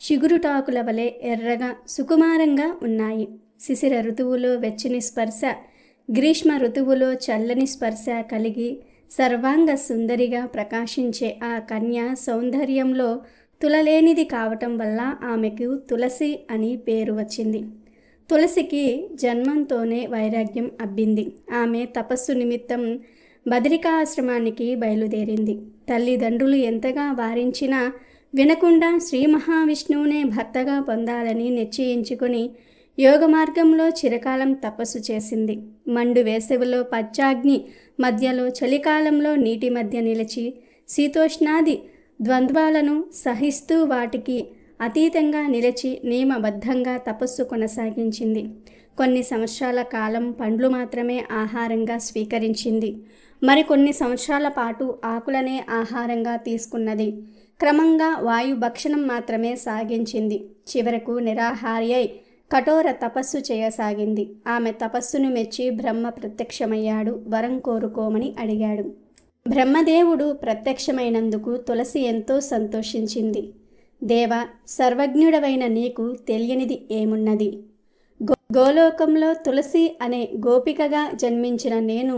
చిగురుటాకుల వలె ఎర్రగా సుకుమారంగా ఉన్నాయి. శిశిర ఋతువులో వెచ్చని స్పర్శ, గ్రీష్మ ఋతువులో చల్లని స్పర్శ కలిగి సర్వాంగ సుందరిగా ప్రకాశించే ఆ కన్య సౌందర్యంలో తులలేనిది కావటం వల్ల ఆమెకు తులసి అని పేరు వచ్చింది. తులసికి జన్మంతోనే వైరాగ్యం అబ్బింది. ఆమె తపస్సు నిమిత్తం బదరికాశ్రమానికి బయలుదేరింది. తల్లిదండ్రులు ఎంతగా వారించినా వినకుండా శ్రీ మహావిష్ణువునే భర్తగా పొందాలని నిశ్చయించుకొని యోగ మార్గంలో చిరకాలం తపస్సు చేసింది. మండు వేసవిలో పచ్చాగ్ని మధ్యలో, చలికాలంలో నీటి మధ్య నిలిచి శీతోష్ణాది ద్వంద్వాలను సహిస్తూ వాటికి అతీతంగా నిలిచి నియమబద్ధంగా తపస్సు కొనసాగించింది. కొన్ని సంవత్సరాల కాలం పండ్లు మాత్రమే ఆహారంగా స్వీకరించింది. మరికొన్ని సంవత్సరాల పాటు ఆకులనే ఆహారంగా తీసుకున్నది. క్రమంగా వాయు భక్షణం మాత్రమే సాగించింది. చివరకు నిరాహార్యై కఠోర తపస్సు చేయసాగింది. ఆమె తపస్సును మెచ్చి బ్రహ్మ ప్రత్యక్షమయ్యాడు. వరం కోరుకోమని అడిగాడు. బ్రహ్మదేవుడు ప్రత్యక్షమైనందుకు తులసి ఎంతో సంతోషించింది. దేవ, సర్వజ్ఞుడవైన నీకు తెలియనిది ఏమున్నది? గోలోకంలో తులసి అనే గోపికగా జన్మించిన నేను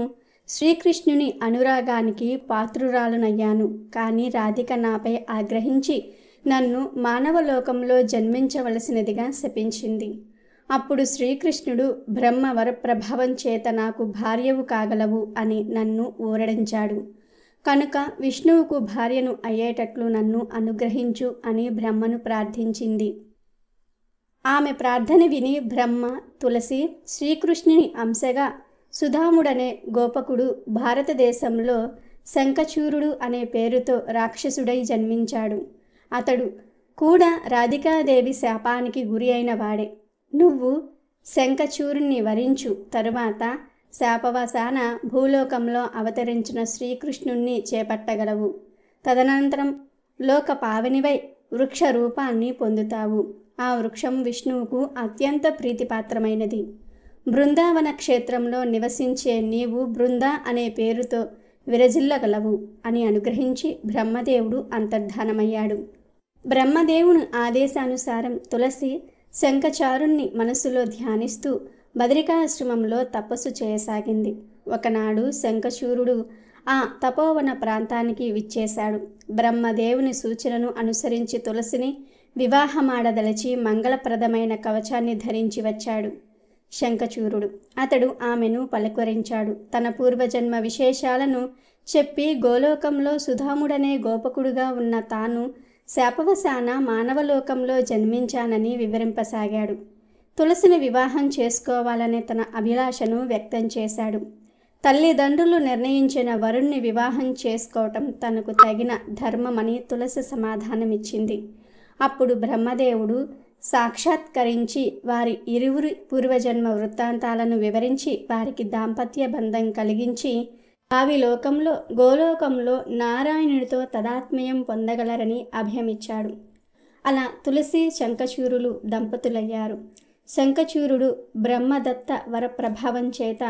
శ్రీకృష్ణుని అనురాగానికి పాత్రురాలునయ్యాను. కానీ రాధిక నాపై ఆగ్రహించి నన్ను మానవలోకంలో జన్మించవలసినదిగా శపించింది. అప్పుడు శ్రీకృష్ణుడు బ్రహ్మ వరప్రభావం చేత నాకు భార్యవు కాగలవు అని నన్ను ఊరడించాడు. కనుక విష్ణువుకు భార్యను అయ్యేటట్లు నన్ను అనుగ్రహించు అని బ్రహ్మను ప్రార్థించింది. ఆమె ప్రార్థన విని బ్రహ్మ తులసి శ్రీకృష్ణుని అంశగా సుధాముడనే గోపకుడు భారతదేశంలో శంఖచూరుడు అనే పేరుతో రాక్షసుడై జన్మించాడు. అతడు కూడా రాధికాదేవి శాపానికి గురి అయిన వాడే. నువ్వు శంఖచూరుణ్ణి వరించు, తరువాత శాపవశాన భూలోకంలో అవతరించిన శ్రీకృష్ణుణ్ణి చేపట్టగలవు. తదనంతరం లోక పావనివై వృక్ష రూపాన్ని పొందుతావు. ఆ వృక్షం విష్ణువుకు అత్యంత ప్రీతిపాత్రమైనది. బృందావన క్షేత్రంలో నివసించే నీవు బృంద అనే పేరుతో విరజిల్లగలవు అని అనుగ్రహించి బ్రహ్మదేవుడు అంతర్ధానమయ్యాడు. బ్రహ్మదేవుని ఆదేశానుసారం తులసి శంఖచారుణ్ణి మనసులో ధ్యానిస్తూ బదరికాశ్రమంలో తపస్సు చేయసాగింది. ఒకనాడు శంఖచూరుడు ఆ తపోవన ప్రాంతానికి విచ్చేశాడు. బ్రహ్మదేవుని సూచనను అనుసరించి తులసిని వివాహమాడదలచి మంగళప్రదమైన కవచాన్ని ధరించి వచ్చాడు శంఖచూరుడు. అతడు ఆమెను పలకరించాడు. తన పూర్వజన్మ విశేషాలను చెప్పి గోలోకంలో సుధాముడనే గోపకుడుగా ఉన్న తాను శాపవశాన మానవలోకంలో జన్మించానని వివరింపసాగాడు. తులసిని వివాహం చేసుకోవాలనే తన అభిలాషను వ్యక్తం చేశాడు. తల్లిదండ్రులు నిర్ణయించిన వరుణ్ణి వివాహం చేసుకోవటం తనకు తగిన ధర్మమని తులసి సమాధానమిచ్చింది. అప్పుడు బ్రహ్మదేవుడు సాక్షాత్కరించి వారి ఇరువురి పూర్వజన్మ వృత్తాంతాలను వివరించి వారికి దాంపత్య బంధం కలిగించి భావి లోకంలో గోలోకంలో నారాయణుడితో తదాత్మ్యం పొందగలరని అభయమిచ్చాడు. అలా తులసి శంఖచూరులు దంపతులయ్యారు. శంఖచూరుడు బ్రహ్మదత్త వరప్రభావం చేత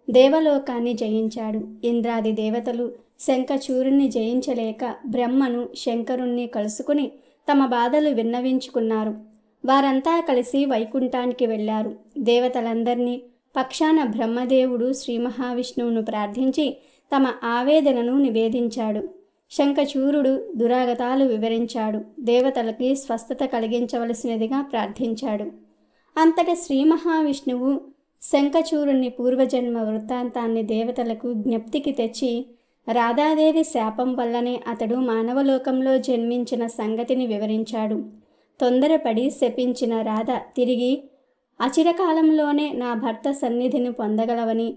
దేవలోకాన్ని జయించాడు. ఇంద్రాది దేవతలు శంఖచూరుణ్ణి జయించలేక బ్రహ్మను శంకరుణ్ణి కలుసుకుని తమ బాధలు విన్నవించుకున్నారు. వారంతా కలిసి వైకుంఠానికి వెళ్ళారు. దేవతలందరినీ పక్షాన బ్రహ్మదేవుడు శ్రీ మహావిష్ణువును ప్రార్థించి తమ ఆవేదనను నివేదించాడు. శంఖచూరుడు దురాగతాలు వివరించాడు. దేవతలకి స్వస్థత కలిగించవలసినదిగా ప్రార్థించాడు. అంతట శ్రీ మహావిష్ణువు శంఖచూరుని పూర్వజన్మ వృత్తాంతాన్ని దేవతలకు జ్ఞప్తికి తెచ్చి రాధాదేవి శాపం వల్లనే అతడు మానవలోకంలో జన్మించిన సంగతిని వివరించాడు. తొందరపడి శపించిన రాధ తిరిగి అచిరకాలంలోనే నా భర్త సన్నిధిని పొందగలవని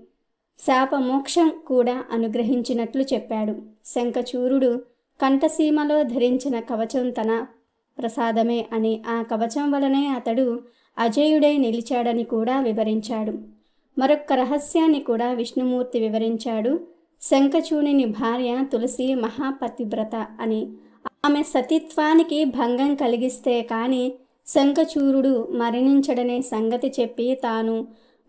శాపమోక్షం కూడా అనుగ్రహించినట్లు చెప్పాడు. శంఖచూరుడు కంఠసీమలో ధరించిన కవచం తన ప్రసాదమే అని, ఆ కవచం వలనే అతడు అజేయుడై నిలిచాడని కూడా వివరించాడు. మరొక్క రహస్యాన్ని కూడా విష్ణుమూర్తి వివరించాడు. శంఖచూరుని భార్య తులసి మహాపతివ్రత అని, ఆమె సతీత్వానికి భంగం కలిగిస్తే కాని శంఖచూరుడు మరణించడనే సంగతి చెప్పి తాను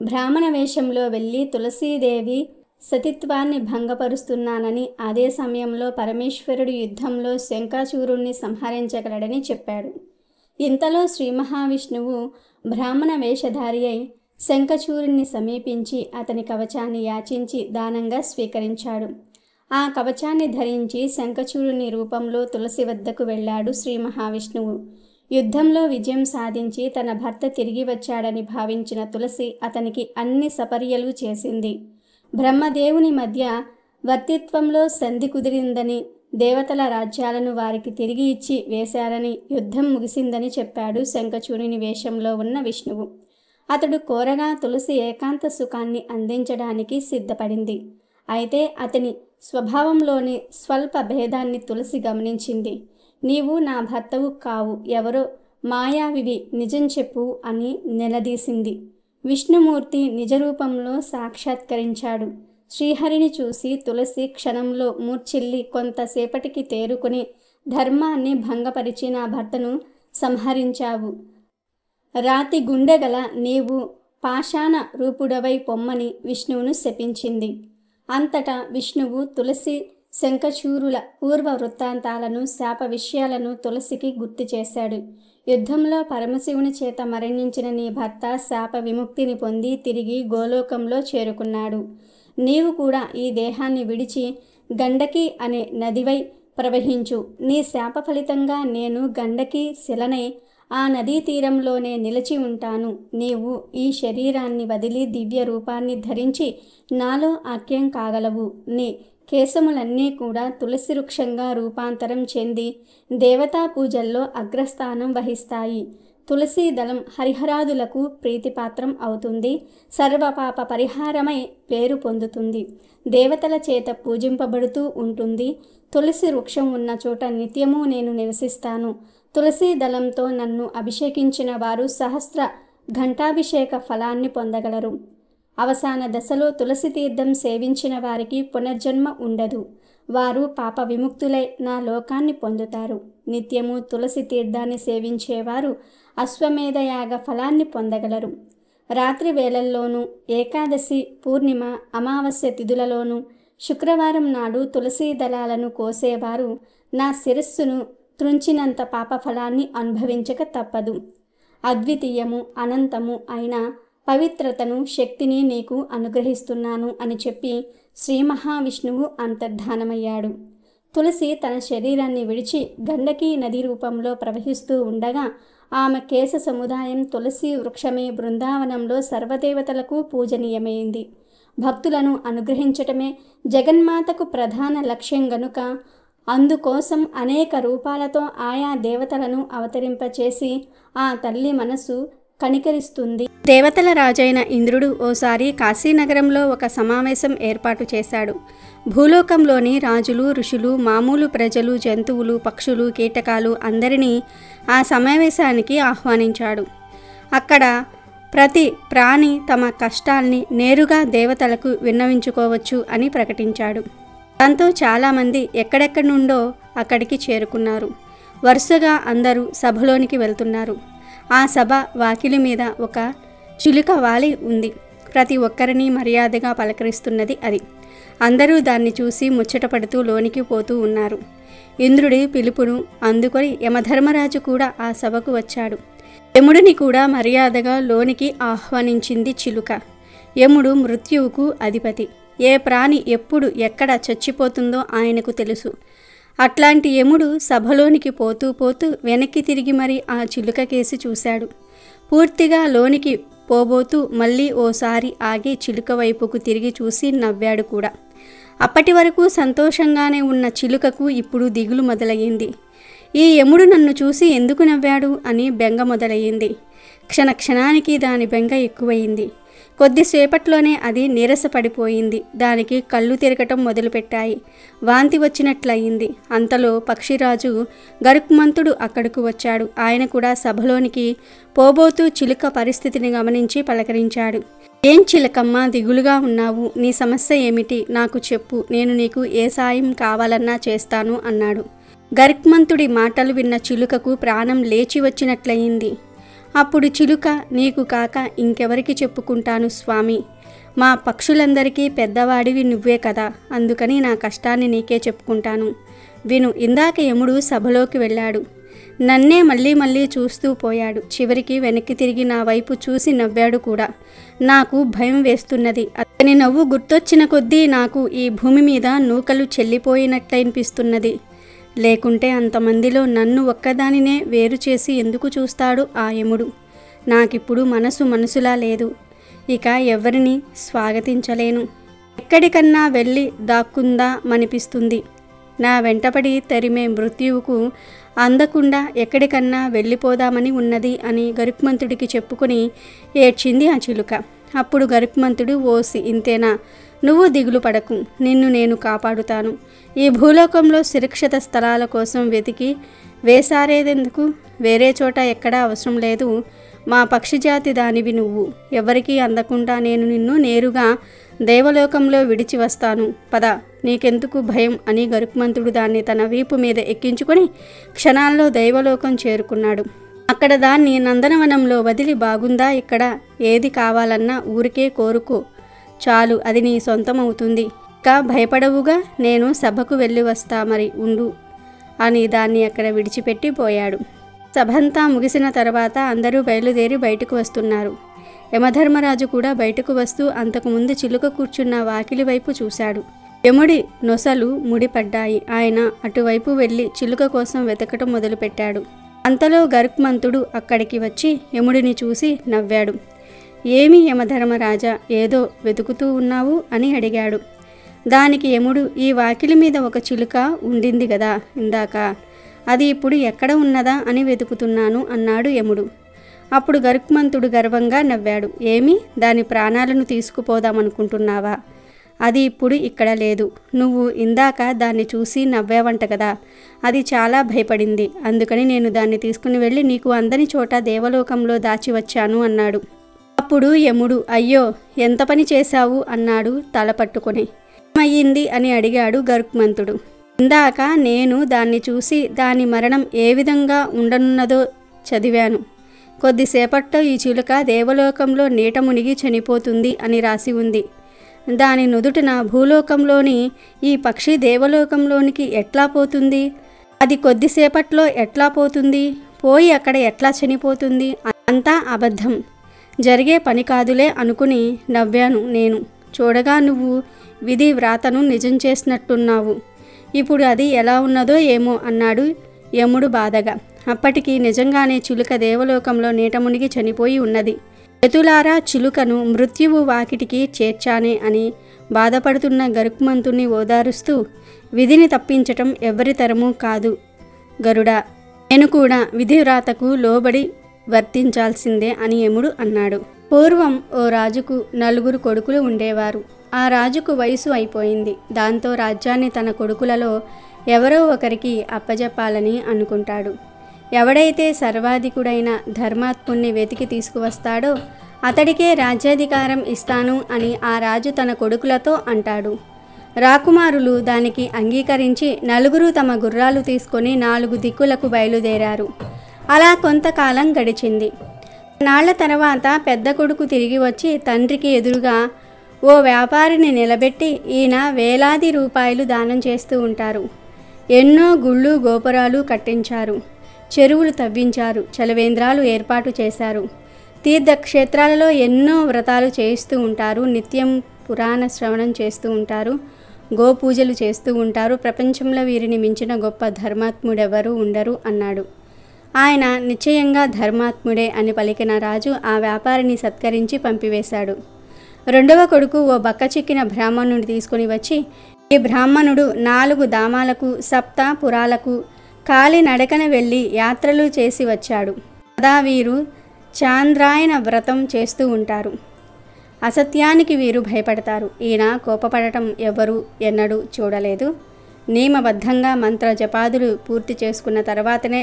బ్రాహ్మణ వేషంలో వెళ్ళి తులసీదేవి సతీత్వాన్ని భంగపరుస్తున్నానని, అదే సమయంలో పరమేశ్వరుడు యుద్ధంలో శంఖచూరుణ్ణి సంహరించగలడని చెప్పాడు. ఇంతలో శ్రీ మహావిష్ణువు బ్రాహ్మణ వేషధారి అయి శంఖచూరుణ్ణి సమీపించి అతని కవచాన్ని యాచించి దానంగా స్వీకరించాడు. ఆ కవచాన్ని ధరించి శంఖచూరుని రూపంలో తులసి వద్దకు వెళ్ళాడు శ్రీ మహావిష్ణువు. యుద్ధంలో విజయం సాధించి తన భర్త తిరిగి వచ్చాడని భావించిన తులసి అతనికి అన్ని సపర్యలు చేసింది. బ్రహ్మదేవుని మధ్య వర్తిత్వంలో సంధి కుదిరిందని, దేవతల రాజ్యాలను వారికి తిరిగి ఇచ్చి వేశారని, యుద్ధం ముగిసిందని చెప్పాడు శంఖచూరుని వేషంలో ఉన్న విష్ణువు. అతడు కోరగా తులసి ఏకాంత సుఖాన్ని అందించడానికి సిద్ధపడింది. అయితే అతని స్వభావంలోని స్వల్ప భేదాన్ని తులసి గమనించింది. నీవు నా భర్తవు కావు, ఎవరో మాయావివి, నిజం చెప్పు అని నిలదీసింది. విష్ణుమూర్తి నిజరూపంలో సాక్షాత్కరించాడు. శ్రీహరిని చూసి తులసి క్షణంలో మూర్ఛిల్లి కొంతసేపటికి తేరుకుని, ధర్మాన్ని భంగపరిచి నా భర్తను సంహరించావు. రాతి గుండెగల నీవు పాషాణ రూపుడవై పొమ్మని విష్ణువును శపించింది. అంతటా విష్ణువు తులసి శంఖచూరుల పూర్వ వృత్తాంతాలను, శాప విషయాలను తులసికి గుర్తు చేశాడు. యుద్ధంలో పరమశివుని చేత మరణించిన నీ భర్త శాప విముక్తిని పొంది తిరిగి గోలోకంలో చేరుకున్నాడు. నీవు కూడా ఈ దేహాన్ని విడిచి గండకి అనే నదివై ప్రవహించు. నీ శాప ఫలితంగా నేను గండకి శిలనై ఆ నదీ తీరంలోనే నిలిచి ఉంటాను. నీవు ఈ శరీరాన్ని వదిలి దివ్య రూపాన్ని ధరించి నాలో ఐక్యం కాగలవు. నీ కేశములన్నీ కూడా తులసి వృక్షంగా రూపాంతరం చెంది దేవతా పూజల్లో అగ్రస్థానం వహిస్తాయి. తులసీ దళం హరిహరాదులకు ప్రీతిపాత్రం అవుతుంది. సర్వపాప పరిహారమై పేరు పొందుతుంది. దేవతల చేత పూజింపబడుతూ ఉంటుంది. తులసి వృక్షం ఉన్న చోట నిత్యము నేను నివసిస్తాను. తులసీ దళంతో నన్ను అభిషేకించిన వారు సహస్ర ఘంటాభిషేక ఫలాన్ని పొందగలరు. అవసాన దశలో తులసి తీర్థం సేవించిన వారికి పునర్జన్మ ఉండదు. వారు పాప విముక్తులై నా లోకాన్ని పొందుతారు. నిత్యము తులసి తీర్థాన్ని సేవించేవారు అశ్వమేధయాగ ఫలాన్ని పొందగలరు. రాత్రి వేళల్లోనూ, ఏకాదశి, పూర్ణిమ, అమావాస్య తిథులలోనూ, శుక్రవారం నాడు తులసీ దళాలను కోసేవారు నా శిరస్సును త్రుంచినంత పాపఫలాన్ని అనుభవించక తప్పదు. అద్వితీయము అనంతము అయిన పవిత్రతను శక్తిని నీకు అనుగ్రహిస్తున్నాను అని చెప్పి శ్రీ మహావిష్ణువు అంతర్ధానమయ్యాడు. తులసి తన శరీరాన్ని విడిచి గండకీ నది రూపంలో ప్రవహిస్తూ ఉండగా ఆమె కేశ సముదాయం తులసి వృక్షమే బృందావనంలో సర్వదేవతలకు పూజనీయమైంది. భక్తులను అనుగ్రహించటమే జగన్మాతకు ప్రధాన లక్ష్యం గనుక అందుకోసం అనేక రూపాలతో ఆయా దేవతలను అవతరింపచేసి ఆ తల్లి మనసు కనికరిస్తుంది. దేవతల రాజైన ఇంద్రుడు ఓసారి కాశీనగరంలో ఒక సమావేశం ఏర్పాటు చేశాడు. భూలోకంలోని రాజులు, ఋషులు, మామూలు ప్రజలు, జంతువులు, పక్షులు, కీటకాలు అందరినీ ఆ సమావేశానికి ఆహ్వానించాడు. అక్కడ ప్రతి ప్రాణి తమ కష్టాల్ని నేరుగా దేవతలకు విన్నవించుకోవచ్చు అని ప్రకటించాడు. దాంతో చాలామంది ఎక్కడెక్కడి నుండో అక్కడికి చేరుకున్నారు. వరుసగా అందరూ సభలోనికి వెళ్తున్నారు. ఆ సభ వాకిలి మీద ఒక చిలుక వాలి ఉంది. ప్రతి ఒక్కరిని మర్యాదగా పలకరిస్తున్నది అది. అందరూ దాన్ని చూసి ముచ్చటపడుతూ లోనికి పోతూ ఉన్నారు. ఇంద్రుడి పిలుపును అందుకొని యమధర్మరాజు కూడా ఆ సభకు వచ్చాడు. యముడిని కూడా మర్యాదగా లోనికి ఆహ్వానించింది చిలుక. యముడు మృత్యువుకు అధిపతి. ఏ ప్రాణి ఎప్పుడు ఎక్కడ చచ్చిపోతుందో ఆయనకు తెలుసు. అట్లాంటి యముడు సభలోనికి పోతూ పోతూ వెనక్కి తిరిగి మరి ఆ చిలుక కేసి చూశాడు. పూర్తిగా లోనికి పోబోతూ మళ్ళీ ఓసారి ఆగి చిలుక వైపుకు తిరిగి చూసి నవ్వాడు కూడా. అప్పటి వరకు సంతోషంగానే ఉన్న చిలుకకు ఇప్పుడు దిగులు మొదలయ్యింది. ఈ యముడు నన్ను చూసి ఎందుకు నవ్వాడు అని బెంగ మొదలయ్యింది. క్షణానికి దాని బెంగ ఎక్కువయింది. కొద్దిసేపట్లోనే అది నీరసపడిపోయింది. దానికి కళ్ళు తిరగటం మొదలుపెట్టాయి. వాంతి వచ్చినట్లయింది. అంతలో పక్షిరాజు గరుక్మంతుడు అక్కడకు వచ్చాడు. ఆయన కూడా సభలోనికి పోబోతూ చిలుక పరిస్థితిని గమనించి పలకరించాడు. ఏం చిలకమ్మ, దిగులుగా ఉన్నావు? నీ సమస్య ఏమిటి? నాకు చెప్పు. నేను నీకు ఏ సాయం కావాలన్నా చేస్తాను అన్నాడు. గరుక్మంతుడి మాటలు విన్న చిలుకకు ప్రాణం లేచి వచ్చినట్లయింది. అప్పుడు చిలుక, నీకు కాక ఇంకెవరికి చెప్పుకుంటాను స్వామి? మా పక్షులందరికీ పెద్దవాడివి నువ్వే కదా, అందుకని నా కష్టాన్ని నీకే చెప్పుకుంటాను. విను. ఇందాక యముడు సభలోకి వెళ్ళాడు. నన్నే మళ్ళీ చూస్తూ పోయాడు. చివరికి వెనక్కి తిరిగి నా వైపు చూసి నవ్వాడు కూడా. నాకు భయం వేస్తున్నది. అతని నవ్వు గుర్తొచ్చిన కొద్దీ నాకు ఈ భూమి మీద నూకలు చెల్లిపోయినట్లనిపిస్తున్నది. లేకుంటే అంతమందిలో నన్ను ఒక్కదానినే వేరు చేసి ఎందుకు చూస్తాడు ఆ యముడు? నాకిప్పుడు మనసులా లేదు. ఇక ఎవరిని స్వాగతించలేను. ఎక్కడికన్నా వెళ్ళి దాక్కుందామనిపిస్తుంది. నా వెంటపడి తరిమే మృత్యువుకు అందకుండా ఎక్కడికన్నా వెళ్ళిపోదామని ఉన్నది అని గరుక్మంతుడికి చెప్పుకొని ఏడ్చింది ఆ చిలుక. అప్పుడు గరుక్మంతుడు, ఓసి ఇంతేనా? నువ్వు దిగులు పడకు, నిన్ను నేను కాపాడుతాను. ఈ భూలోకంలో సురక్షిత స్థలాల కోసం వెతికి వేసారేదెందుకు? వేరే చోట ఎక్కడా అవసరం లేదు. మా పక్షిజాతి దానివి నువ్వు. ఎవరికీ అందకుండా నేను నిన్ను నేరుగా దేవలోకంలో విడిచి వస్తాను. పద, నీకెందుకు భయం అని గరుక్మంతుడు దాన్ని తన వీపు మీద ఎక్కించుకొని క్షణాల్లో దైవలోకం చేరుకున్నాడు. అక్కడ దాన్ని నందనవనంలో వదిలి, బాగుందా ఇక్కడ? ఏది కావాలన్నా ఊరికే కోరుకో చాలు, అది నీ సొంతమవుతుంది. ఇంకా భయపడవుగా? నేను సభకు వెళ్ళి వస్తా, మరి ఉండు అని దాన్ని అక్కడ విడిచిపెట్టి పోయాడు. సభంతా ముగిసిన తర్వాత అందరూ బయలుదేరి బయటకు వస్తున్నారు. యమధర్మరాజు కూడా బయటకు వస్తూ అంతకుముందు చిలుక కూర్చున్న వాకిలి వైపు చూశాడు. యముడి నొసలు ముడిపడ్డాయి. ఆయన అటువైపు వెళ్ళి చిలుక కోసం వెతకటం మొదలుపెట్టాడు. అంతలో గరుక్మంతుడు అక్కడికి వచ్చి యముడిని చూసి నవ్వాడు. ఏమి యమధర్మరాజా, ఏదో వెతుకుతూ ఉన్నావు అని అడిగాడు. దానికి యముడు, ఈ వాకిలి మీద ఒక చిలుక ఉండింది కదా ఇందాక, అది ఇప్పుడు ఎక్కడ ఉన్నదా అని వెతుకుతున్నాను అన్నాడు యముడు. అప్పుడు గరుక్మంతుడు గర్వంగా నవ్వాడు. ఏమి, దాని ప్రాణాలను తీసుకుపోదామనుకుంటున్నావా? అది ఇప్పుడు ఇక్కడ లేదు. నువ్వు ఇందాక దాన్ని చూసి నవ్వావంట కదా, అది చాలా భయపడింది. అందుకని నేను దాన్ని తీసుకుని వెళ్ళి నీకు అందని చోట దేవలోకంలో దాచి వచ్చాను అన్నాడు. అప్పుడు యముడు, అయ్యో ఎంత పని చేశావు అన్నాడు తల పట్టుకొని. ఏమయ్యింది అని అడిగాడు గరుక్మంతుడు. ఇందాక నేను దాన్ని చూసి దాని మరణం ఏ విధంగా ఉండనున్నదో చదివాను. కొద్దిసేపట్లో ఈ చిలుక దేవలోకంలో నీట మునిగి చనిపోతుంది అని రాసి ఉంది. దాని నుదుటిన భూలోకంలోని ఈ పక్షి దేవలోకంలోనికి ఎట్లా పోతుంది? అది కొద్దిసేపట్లో ఎట్లా పోతుంది? పోయి అక్కడ ఎట్లా చనిపోతుంది? అంతా అబద్ధం, జరిగే పని కాదులే అనుకుని నవ్వాను నేను. చూడగా నువ్వు విధి వ్రాతను నిజం చేసినట్టున్నావు. ఇప్పుడు అది ఎలా ఉన్నదో ఏమో అన్నాడు యముడు బాధగా. అప్పటికి నిజంగానే చిలుక దేవలోకంలో నీట మునిగి చనిపోయి ఉన్నది. ఎతులారా చిలుకను మృత్యువు వాకిటికి చేర్చానే అని బాధపడుతున్న గరుక్మంతుణ్ణి ఓదారుస్తూ, విధిని తప్పించటం ఎవరి తరమూ కాదు గరుడా, నేను కూడా విధివ్రాతకు లోబడి వర్తించాల్సిందే అని యముడు అన్నాడు. పూర్వం ఓ రాజుకు 4 కొడుకులు ఉండేవారు. ఆ రాజుకు వయసు అయిపోయింది. దాంతో రాజ్యాన్ని తన కొడుకులలో ఎవరో ఒకరికి అప్పజెప్పాలని అనుకుంటాడు. ఎవడైతే సర్వాధికుడైన ధర్మాత్ముణ్ణి వెతికి తీసుకువస్తాడో అతడికే రాజ్యాధికారం ఇస్తాను అని ఆ రాజు తన కొడుకులతో అంటాడు. రాకుమారులు దానికి అంగీకరించి 4 తమ గుర్రాలు తీసుకొని 4 దిక్కులకు బయలుదేరారు. అలా కొంతకాలం గడిచింది. నాళ్ల తర్వాత పెద్ద కొడుకు తిరిగి వచ్చి తండ్రికి ఎదురుగా ఓ వ్యాపారిని నిలబెట్టి, ఈయన వేలాది రూపాయలు దానం చేస్తూ ఉంటారు. ఎన్నో గుళ్ళు గోపురాలు కట్టించారు, చెరువులు తవ్వించారు, చలవేంద్రాలు ఏర్పాటు చేశారు, తీర్థక్షేత్రాలలో ఎన్నో వ్రతాలు చేయిస్తూ ఉంటారు, నిత్యం పురాణ శ్రవణం చేస్తూ ఉంటారు, గోపూజలు చేస్తూ ఉంటారు. ప్రపంచంలో వీరిని మించిన గొప్ప ధర్మాత్ముడెవరూ ఉండరు అన్నాడు. ఆయన నిశ్చయంగా ధర్మాత్ముడే అని పలికిన రాజు ఆ వ్యాపారిని సత్కరించి పంపివేశాడు. రెండవ కొడుకు ఓ బక్కచిక్కిన బ్రాహ్మణుడిని తీసుకుని వచ్చి, ఈ బ్రాహ్మణుడు 4 ధామాలకు 7 పురాలకు కాలి నడకన వెళ్ళి యాత్రలు చేసి వచ్చాడు. సదా వీరు చాంద్రాయణ వ్రతం చేస్తూ ఉంటారు. అసత్యానికి వీరు భయపడతారు. ఈయన కోపపడటం ఎవరు ఎన్నడూ చూడలేదు. నియమబద్ధంగా మంత్ర జపాదులు పూర్తి చేసుకున్న తర్వాతనే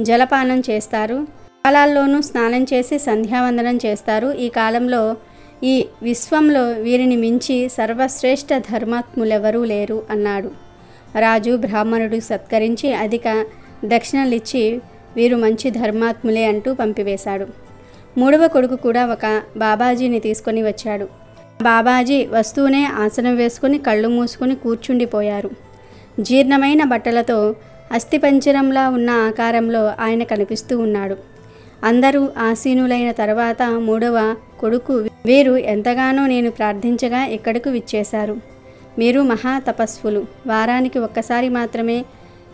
జలపానం చేస్తారు. కాలాల్లోనూ స్నానం చేసి సంధ్యావందనం చేస్తారు. ఈ కాలంలో ఈ విశ్వంలో వీరిని మించి సర్వశ్రేష్ఠ ధర్మాత్ములెవరూ లేరు అన్నాడు. రాజు బ్రాహ్మణుడు సత్కరించి అధిక దక్షిణలిచ్చి వీరు మంచి ధర్మాత్ములే అంటూ పంపివేశాడు. మూడవ కొడుకు కూడా ఒక బాబాజీని తీసుకొని వచ్చాడు. బాబాజీ వస్తూనే ఆసనం వేసుకుని కళ్ళు మూసుకొని కూర్చుండిపోయారు. జీర్ణమైన బట్టలతో అస్థిపంజరంలా ఉన్న ఆకారంలో ఆయన కనిపిస్తూ ఉన్నాడు. అందరూ ఆసీనులైన తర్వాత మూడవ కొడుకు, వీరు ఎంతగానో నేను ప్రార్థించగా ఇక్కడకు విచ్చేశారు. మీరు మహా తపస్సులు. వారానికి ఒక్కసారి మాత్రమే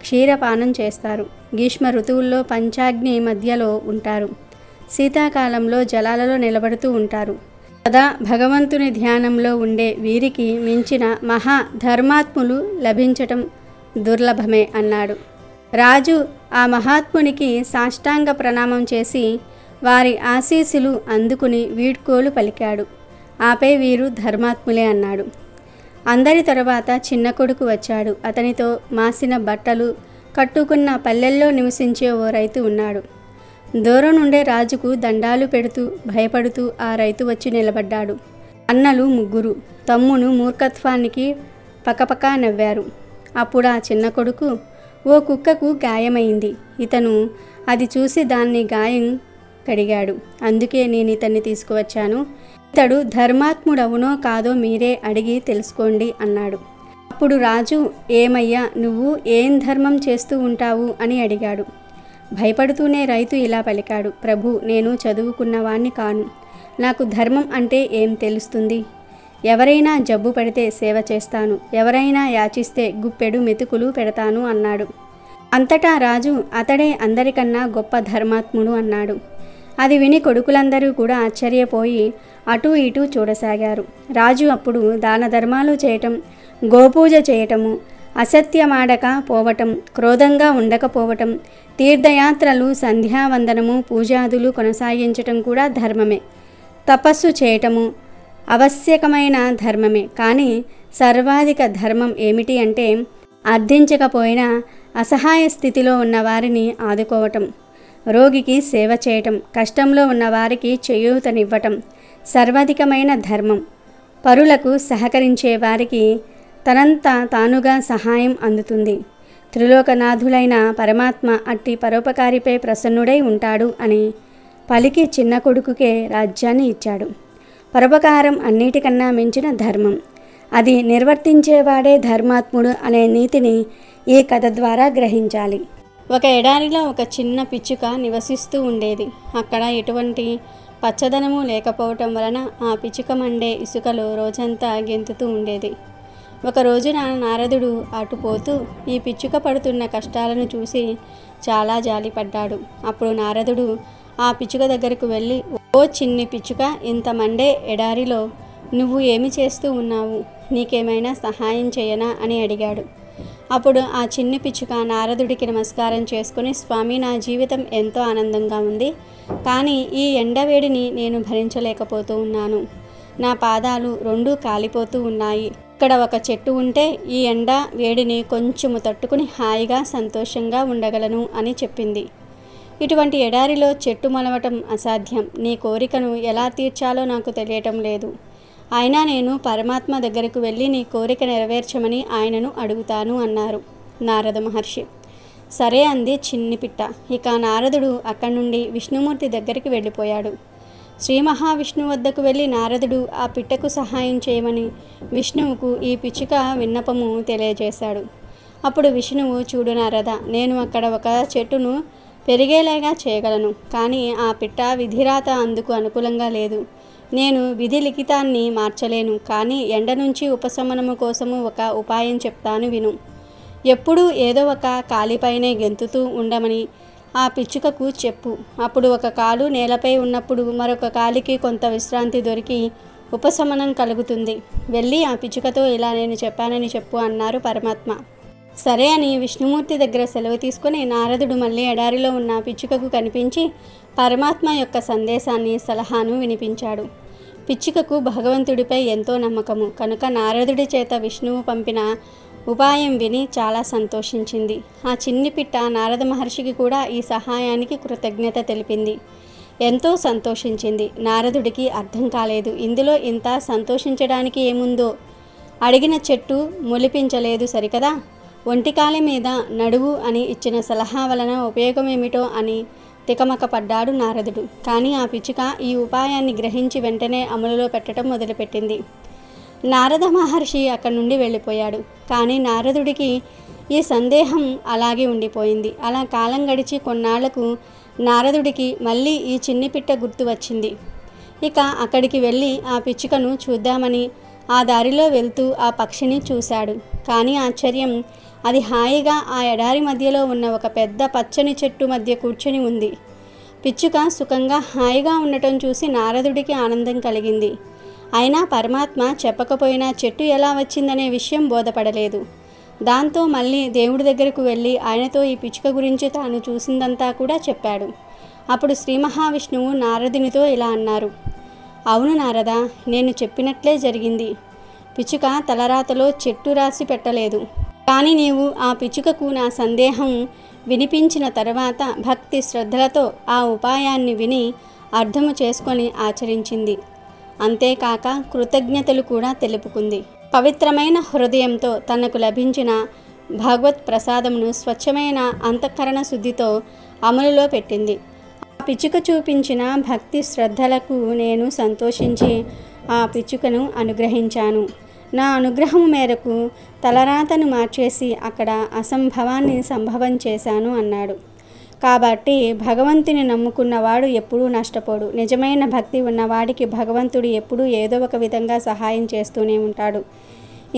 క్షీరపానం చేస్తారు. గ్రీష్మ ఋతువుల్లో పంచాగ్ని మధ్యలో ఉంటారు. శీతాకాలంలో జలాలలో నిలబడుతూ ఉంటారు. సదా భగవంతుని ధ్యానంలో ఉండే వీరికి మించిన మహా ధర్మాత్ములు లభించటం దుర్లభమే అన్నాడు. రాజు ఆ మహాత్మునికి సాష్టాంగ ప్రణామం చేసి వారి ఆశీస్సులు అందుకుని వీడ్కోలు పలికాడు. ఆపై వీరు ధర్మాత్ములే అన్నాడు. అందరి తరువాత చిన్న కొడుకు వచ్చాడు. అతనితో మాసిన బట్టలు కట్టుకున్న పల్లెల్లో నివసించే ఓ రైతు ఉన్నాడు. దూరం నుండే రాజుకు దండాలు పెడుతూ భయపడుతూ ఆ రైతు వచ్చి నిలబడ్డాడు. అన్నలు 3 తమ్మును మూర్ఖత్వానికి పకపకా నవ్వారు. అప్పుడు ఆ చిన్న కొడుకు, ఓ కుక్కకు గాయమైంది. ఇతను అది చూసి దాన్ని గాయం కడిగాడు. అందుకే నేను ఇతన్ని తీసుకువచ్చాను. ఇతడు ధర్మాత్ముడవునో కాదో మీరే అడిగి తెలుసుకోండి అన్నాడు. అప్పుడు రాజు, ఏమయ్యా నువ్వు ఏం ధర్మం చేస్తూ ఉంటావు అని అడిగాడు. భయపడుతూనే రైతు ఇలా పలికాడు, ప్రభు, నేను చదువుకున్నవాణ్ణి కాను. నాకు ధర్మం అంటే ఏం తెలుస్తుంది? ఎవరైనా జబ్బు పడితే సేవ చేస్తాను, ఎవరైనా యాచిస్తే గుప్పెడు మెతుకులు పెడతాను అన్నాడు. అంతటా రాజు, అతడే అందరికన్నా గొప్ప ధర్మాత్ముడు అన్నాడు. అది విని కొడుకులందరూ కూడా ఆశ్చర్యపోయి అటూ ఇటూ చూడసాగారు. రాజు అప్పుడు దాన ధర్మాలు చేయటం, గోపూజ చేయటము, అసత్యమాడక పోవటం, క్రోధంగా ఉండకపోవటం, తీర్థయాత్రలు, సంధ్యావందనము, పూజాదులు కొనసాగించటం కూడా ధర్మమే. తపస్సు చేయటము ఆవశ్యకమైన ధర్మమే. కానీ సర్వాధిక ధర్మం ఏమిటి అంటే అర్థించకపోయినా అసహాయ స్థితిలో ఉన్న వారిని ఆదుకోవటం, రోగికి సేవ చేయటం, కష్టంలో ఉన్నవారికి చేయూతనివ్వటం సర్వాధికమైన ధర్మం. పరులకు సహకరించే వారికి తనంత తానుగా సహాయం అందుతుంది. త్రిలోకనాథులైన పరమాత్మ అట్టి పరోపకారిపై ప్రసన్నుడై ఉంటాడు అని పలికి చిన్న కొడుకుకే రాజ్యాన్ని ఇచ్చాడు. పరోపకారం అన్నిటికన్నా మించిన ధర్మం. అది నిర్వర్తించేవాడే ధర్మాత్ముడు అనే నీతిని ఈ కథ ద్వారా గ్రహించాలి. ఒక ఎడారిలో ఒక చిన్న పిచ్చుక నివసిస్తూ ఉండేది. అక్కడ ఎటువంటి పచ్చదనము లేకపోవటం వలన ఆ పిచ్చుక మండే ఇసుకలో రోజంతా గెంతుతూ ఉండేది. ఒక రోజున నారదుడు అటుపోతూ ఈ పిచ్చుక పడుతున్న కష్టాలను చూసి చాలా జాలిపడ్డాడు. అప్పుడు నారదుడు ఆ పిచ్చుక దగ్గరకు వెళ్ళి, ఓ చిన్ని పిచ్చుక, ఇంత మండే ఎడారిలో నువ్వు ఏమి చేస్తూ ఉన్నావు? నీకేమైనా సహాయం చేయనా అని అడిగాడు. అప్పుడు ఆ చిన్ని పిచ్చుక నారదుడికి నమస్కారం చేసుకుని, స్వామి, నా జీవితం ఎంతో ఆనందంగా ఉంది, కానీ ఈ ఎండవేడిని నేను భరించలేకపోతూ ఉన్నాను. నా పాదాలు రెండూ కాలిపోతూ ఉన్నాయి. ఇక్కడ ఒక చెట్టు ఉంటే ఈ ఎండ వేడిని కొంచెము తట్టుకుని హాయిగా సంతోషంగా ఉండగలను అని చెప్పింది. ఇటువంటి ఎడారిలో చెట్టు మొలవటం అసాధ్యం. నీ కోరికను ఎలా తీర్చాలో నాకు తెలియటం లేదు. అయినా నేను పరమాత్మ దగ్గరకు వెళ్ళి నీ కోరిక నెరవేర్చమని ఆయనను అడుగుతాను అన్నారు నారద మహర్షి. సరే అంది చిన్ని పిట్ట. ఇక నారదుడు అక్కడి నుండి విష్ణుమూర్తి దగ్గరికి వెళ్ళిపోయాడు. శ్రీ మహావిష్ణువు వద్దకు వెళ్ళి నారదుడు ఆ పిట్టకు సహాయం చేయమని విష్ణువుకు ఈ పిచ్చుక విన్నపము తెలియజేశాడు. అప్పుడు విష్ణువు, చూడు నారద, నేను అక్కడ ఒక చెట్టును పెరిగేలాగా చేయగలను, కానీ ఆ పిట్ట విధిరాత అందుకు అనుకూలంగా లేదు. నేను విధి లిఖితాన్ని మార్చలేను, కానీ ఎండ నుంచి ఉపశమనము కోసము ఒక ఉపాయం చెప్తాను విను. ఎప్పుడూ ఏదో ఒక కాలిపైనే గెంతుతూ ఉండమని ఆ పిచ్చుకకు చెప్పు. అప్పుడు ఒక కాలు నేలపై ఉన్నప్పుడు మరొక కాలికి కొంత విశ్రాంతి దొరికి ఉపశమనం కలుగుతుంది. వెళ్ళి ఆ పిచ్చుకతో ఇలా నేను చెప్పానని చెప్పు అన్నారు పరమాత్మ. సరే అని విష్ణుమూర్తి దగ్గర సెలవు తీసుకుని నారదుడు మళ్ళీ ఎడారిలో ఉన్న పిచ్చుకకు కనిపించి పరమాత్మ యొక్క సందేశాన్ని, సలహాను వినిపించాడు. పిచ్చుకకు భగవంతుడిపై ఎంతో నమ్మకము కనుక నారదుడి చేత విష్ణువు పంపిన ఉపాయం విని చాలా సంతోషించింది. ఆ చిన్ని పిట్ట నారద మహర్షికి కూడా ఈ సహాయానికి కృతజ్ఞత తెలిపింది. ఎంతో సంతోషించింది. నారదుడికి అర్థం కాలేదు, ఇందులో ఇంత సంతోషించడానికి ఏముందో. అడిగిన చెట్టు మొలిపించలేదు సరికదా, ఒంటికాలి మీద నడువు అని ఇచ్చిన సలహా వలన ఉపయోగమేమిటో అని తికమకపడ్డాడు నారదుడు. కానీ ఆ పిచ్చుక ఈ ఉపాయాన్ని గ్రహించి వెంటనే అమలులో పెట్టడం మొదలుపెట్టింది. నారద మహర్షి అక్కడి నుండి వెళ్ళిపోయాడు. కానీ నారదుడికి ఈ సందేహం అలాగే ఉండిపోయింది. అలా కాలం గడిచి కొన్నాళ్లకు నారదుడికి మళ్ళీ ఈ చిన్ని పిట్ట గుర్తు వచ్చింది. ఇక అక్కడికి వెళ్ళి ఆ పిచ్చుకను చూద్దామని ఆ దారిలో వెళ్తూ ఆ పక్షిని చూశాడు. కానీ ఆశ్చర్యం, అది హాయిగా ఆ ఎడారి మధ్యలో ఉన్న ఒక పెద్ద పచ్చని చెట్టు మధ్య కూర్చొని ఉంది. పిచ్చుక సుఖంగా హాయిగా ఉండటం చూసి నారదుడికి ఆనందం కలిగింది. అయినా పరమాత్మ చెప్పకపోయినా చెట్టు ఎలా వచ్చిందనే విషయం బోధపడలేదు. దాంతో మళ్ళీ దేవుడి దగ్గరకు వెళ్ళి ఆయనతో ఈ పిచ్చుక గురించి తాను చూసిందంతా కూడా చెప్పాడు. అప్పుడు శ్రీ మహావిష్ణువు నారదునితో ఇలా అన్నారు, అవును నారద, నేను చెప్పినట్లే జరిగింది. పిచ్చుక తలరాతలో చెట్టు రాసి పెట్టలేదు. కానీ నీవు ఆ పిచ్చుకకు నా సందేహం వినిపించిన తర్వాత భక్తి శ్రద్ధలతో ఆ ఉపాయాన్ని విని అర్థము చేసుకొని ఆచరించింది. అంతేకాక కృతజ్ఞతలు కూడా తెలుపుకుంది. పవిత్రమైన హృదయంతో తనకు లభించిన భగవత్ ప్రసాదమును స్వచ్ఛమైన అంతఃకరణ శుద్ధితో అమలులో పెట్టింది. ఆ పిచ్చుక చూపించిన భక్తి శ్రద్ధలకు నేను సంతోషించి ఆ పిచ్చుకను అనుగ్రహించాను. నా అనుగ్రహం మేరకు తలరాతను మార్చేసి అక్కడ అసంభవాన్ని సంభవం చేశాను అన్నాడు. కాబట్టి భగవంతుని నమ్ముకున్నవాడు ఎప్పుడూ నష్టపోడు. నిజమైన భక్తి ఉన్నవాడికి భగవంతుడు ఎప్పుడూ ఏదో ఒక విధంగా సహాయం చేస్తూనే ఉంటాడు.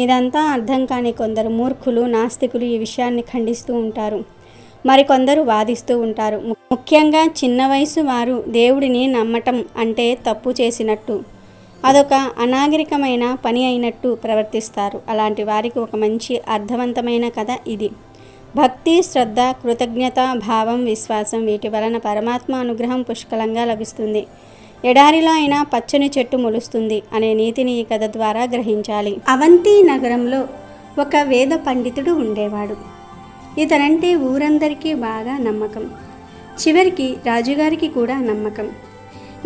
ఇదంతా అర్థం కాని కొందరు మూర్ఖులు, నాస్తికులు ఈ విషయాన్ని ఖండిస్తూ ఉంటారు. మరికొందరు వాదిస్తూ ఉంటారు. ముఖ్యంగా చిన్న వయసు వారు దేవుడిని నమ్మటం అంటే తప్పు చేసినట్టు, అదొక అనాగరికమైన పని అయినట్టు ప్రవర్తిస్తారు. అలాంటి వారికి ఒక మంచి అర్థవంతమైన కథ ఇది. భక్తి, శ్రద్ధ, కృతజ్ఞత, భావం, విశ్వాసం వీటి వలన పరమాత్మ అనుగ్రహం పుష్కలంగా లభిస్తుంది. ఎడారిలో అయినా పచ్చని చెట్టు మొలుస్తుంది అనే నీతిని ఈ కథ ద్వారా గ్రహించాలి. అవంతి నగరంలో ఒక వేద పండితుడు ఉండేవాడు. ఇతనంటే ఊరందరికీ బాగా నమ్మకం. చివరికి రాజుగారికి కూడా నమ్మకం.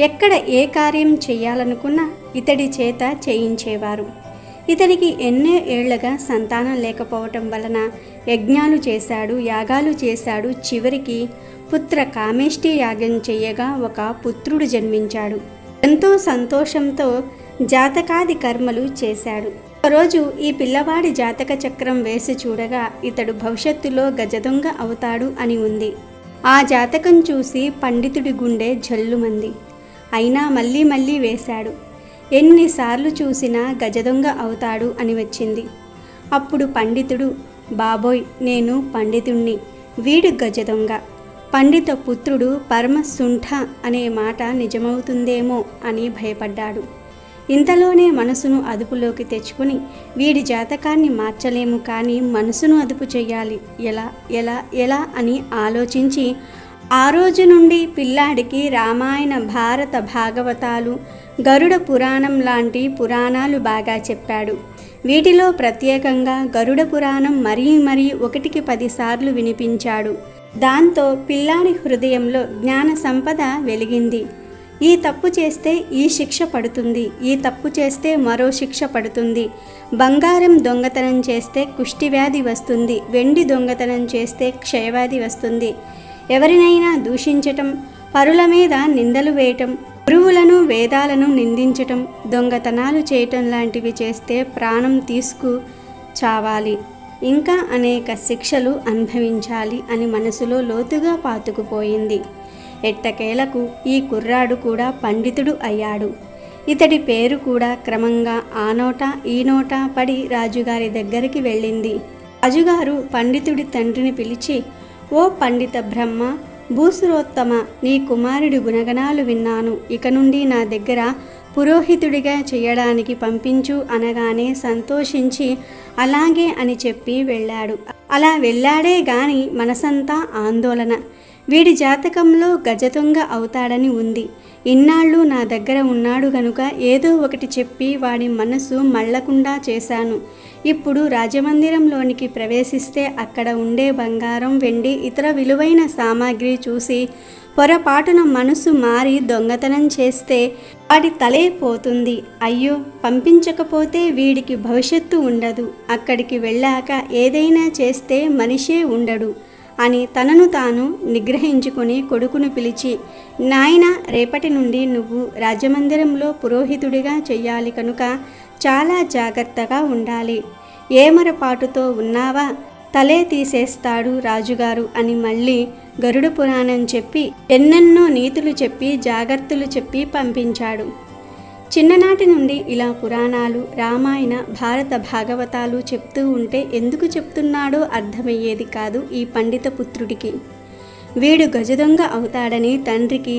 ఎక్కడ ఏ కార్యం చేయాలనుకున్నా ఇతడి చేత చేయించేవారు. ఇతనికి ఎన్నో ఏళ్లుగా సంతానం లేకపోవటం వలన యజ్ఞాలు చేశాడు, యాగాలు చేశాడు. చివరికి పుత్ర కామేష్టి యాగం చేయగా ఒక పుత్రుడు జన్మించాడు. ఎంతో సంతోషంతో జాతకాది కర్మలు చేశాడు. ఒకరోజు ఈ పిల్లవాడి జాతక చక్రం వేసి చూడగా ఇతడు భవిష్యత్తులో గజదొంగ అవుతాడు అని ఉంది. ఆ జాతకం చూసి పండితుడి గుండె జల్లుమంది. అయినా మళ్ళీ మళ్ళీ వేశాడు. ఎన్నిసార్లు చూసినా గజదొంగ అవుతాడు అని వచ్చింది. అప్పుడు పండితుడు, బాబోయ్, నేను పండితుణ్ణి, వీడు గజదొంగ, పండిత పుత్రుడు పరమశుంఠ అనే మాట నిజమవుతుందేమో అని భయపడ్డాడు. ఇంతలోనే మనసును అదుపులోకి తెచ్చుకుని, వీడి జాతకాన్ని మార్చలేము కానీ మనసును అదుపు చెయ్యాలి, ఎలా ఎలా ఎలా అని ఆలోచించి ఆ రోజు నుండి పిల్లాడికి రామాయణ, భారత, భాగవతాలు, గరుడ పురాణం లాంటి పురాణాలు బాగా చెప్పాడు. వీటిలో ప్రత్యేకంగా గరుడ పురాణం మరీ 1కి 10 సార్లు వినిపించాడు. దాంతో పిల్లాడి హృదయంలో జ్ఞాన సంపద వెలిగింది. ఈ తప్పు చేస్తే ఈ శిక్ష పడుతుంది, ఈ తప్పు చేస్తే మరో శిక్ష పడుతుంది, బంగారం దొంగతనం చేస్తే కుష్టివ్యాధి వస్తుంది, వెండి దొంగతనం చేస్తే క్షయవ్యాధి వస్తుంది, ఎవరినైనా దూషించటం, పరుల మీద నిందలు వేయటం, గురువులను వేదాలను నిందించటం, దొంగతనాలు చేయటం లాంటివి చేస్తే ప్రాణం తీసుకు చావాలి, ఇంకా అనేక శిక్షలు అనుభవించాలి అని మనసులో లోతుగా పాతుకుపోయింది. ఎట్టకేలకు ఈ కుర్రాడు కూడా పండితుడు అయ్యాడు. ఇతడి పేరు కూడా క్రమంగా ఆ నోట ఈ నోట పడి రాజుగారి దగ్గరికి వెళ్ళింది. రాజుగారు పండితుడి తండ్రిని పిలిచి, ఓ పండిత బ్రహ్మ, భూసురోత్తమ, నీ కుమారుడి గుణగణాలు విన్నాను, ఇక నుండి నా దగ్గర పురోహితుడిగా చేయడానికి పంపించు అనగానే సంతోషించి అలాగే అని చెప్పి వెళ్ళాడు. అలా వెళ్ళాడే గాని మనసంతా ఆందోళన. వీడి జాతకంలో గజదొంగ అవుతాడని ఉంది. ఇన్నాళ్ళు నా దగ్గర ఉన్నాడు గనుక ఏదో ఒకటి చెప్పి వాడి మనసు మళ్ళకుండా చేశాను. ఇప్పుడు రాజమందిరంలోనికి ప్రవేశిస్తే అక్కడ ఉండే బంగారం, వెండి, ఇతర విలువైన సామాగ్రి చూసి పొరపాటున మనసు మారి దొంగతనం చేస్తే వాడి తలే పోతుంది. అయ్యో, పంపించకపోతే వీడికి భవిష్యత్తు ఉండదు, అక్కడికి వెళ్ళాక ఏదైనా చేస్తే మనిషే ఉండడు అని తనను తాను నిగ్రహించుకుని కొడుకును పిలిచి, నాయనా, రేపటి నుండి నువ్వు రాజమందిరంలో పురోహితుడిగా చెయ్యాలి కనుక చాలా జాగ్రత్తగా ఉండాలి. ఏమరపాటుతో ఉన్నావా, తలే తీసేస్తాడు రాజుగారు అని మళ్ళీ గరుడ పురాణం చెప్పి ఎన్నెన్నో నీతులు చెప్పి జాగ్రత్తలు చెప్పి పంపించాడు. చిన్ననాటి నుండి ఇలా పురాణాలు, రామాయణ, భారత, భాగవతాలు చెప్తూ ఉంటే ఎందుకు చెప్తున్నాడో అర్థమయ్యేది కాదు ఈ పండిత పుత్రుడికి. వీడు గజదొంగ అవుతాడని తండ్రికి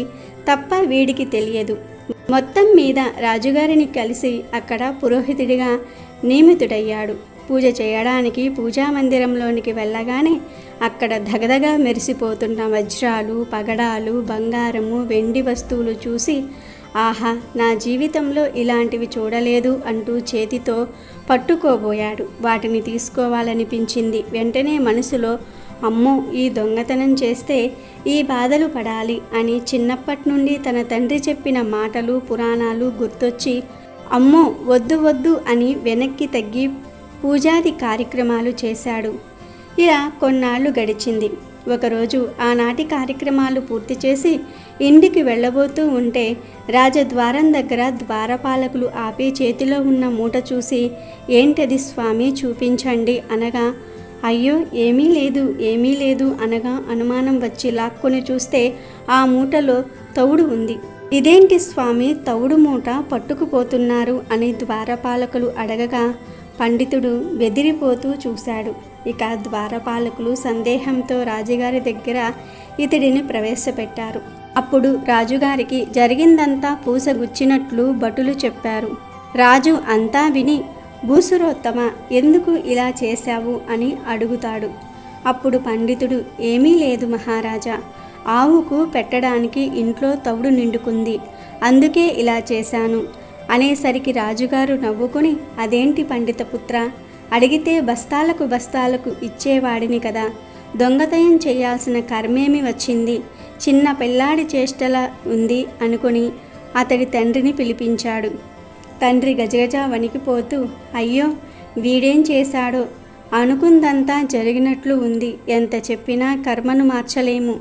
తప్ప వీడికి తెలియదు. మొత్తం మీద రాజుగారిని కలిసి అక్కడ పురోహితుడిగా నియమితుడయ్యాడు. పూజ చేయడానికి పూజా మందిరంలోనికి వెళ్ళగానే అక్కడ ధగధగా మెరిసిపోతున్న వజ్రాలు, పగడాలు, బంగారము, వెండి వస్తువులు చూసి, ఆహా, నా జీవితంలో ఇలాంటివి చూడలేదు అంటూ చేతితో పట్టుకోబోయాడు. వాటిని తీసుకోవాలనిపించింది. వెంటనే మనసులో, అమ్మో, ఈ దొంగతనం చేస్తే ఈ బాధలు పడాలి అని చిన్నప్పటి నుండి తన తండ్రి చెప్పిన మాటలు, పురాణాలు గుర్తొచ్చి, అమ్మో, వద్దు వద్దు అని వెనక్కి తగ్గి పూజాది కార్యక్రమాలు చేశాడు. ఇలా కొన్నాళ్ళు గడిచింది. ఒకరోజు ఆనాటి కార్యక్రమాలు పూర్తి చేసి ఇంటికి వెళ్ళబోతూ ఉంటే రాజద్వారం దగ్గర ద్వారపాలకులు ఆపి చేతిలో ఉన్న మూట చూసి, ఏంటది స్వామి, చూపించండి అనగా, అయ్యో, ఏమీ లేదు ఏమీ లేదు అనగా అనుమానం వచ్చి లాక్కొని చూస్తే ఆ మూటలో తౌడు ఉంది. ఇదేంటి స్వామి, తౌడు మూట పట్టుకుపోతున్నారు అని ద్వారపాలకులు అడగగా పండితుడు బెదిరిపోతూ చూశాడు. ఇక ద్వారపాలకులు సందేహంతో రాజుగారి దగ్గర ఇతడిని ప్రవేశపెట్టారు. అప్పుడు రాజుగారికి జరిగిందంతా పూసగుచ్చినట్లు భటులు చెప్పారు. రాజు అంతా విని, భూసురోత్తమ, ఎందుకు ఇలా చేశావు అని అడుగుతాడు. అప్పుడు పండితుడు, ఏమీ లేదు మహారాజా, ఆవుకు పెట్టడానికి ఇంట్లో తౌడు నిండుకుంది, అందుకే ఇలా చేశాను అనేసరికి రాజుగారు నవ్వుకుని, అదేంటి పండితపుత్ర, అడిగితే బస్తాలకు బస్తాలకు ఇచ్చేవాడిని కదా, దొంగతనం చేయాల్సిన కర్మేమి వచ్చింది, చిన్న పిల్లాడి చేష్టల ఉంది అనుకుని అతడి తండ్రిని పిలిపించాడు. తండ్రి గజగజ వణికిపోతూ, అయ్యో, వీడేం చేశాడో, అనుకుందంతా జరిగినట్లు ఉంది, ఎంత చెప్పినా కర్మను మార్చలేము,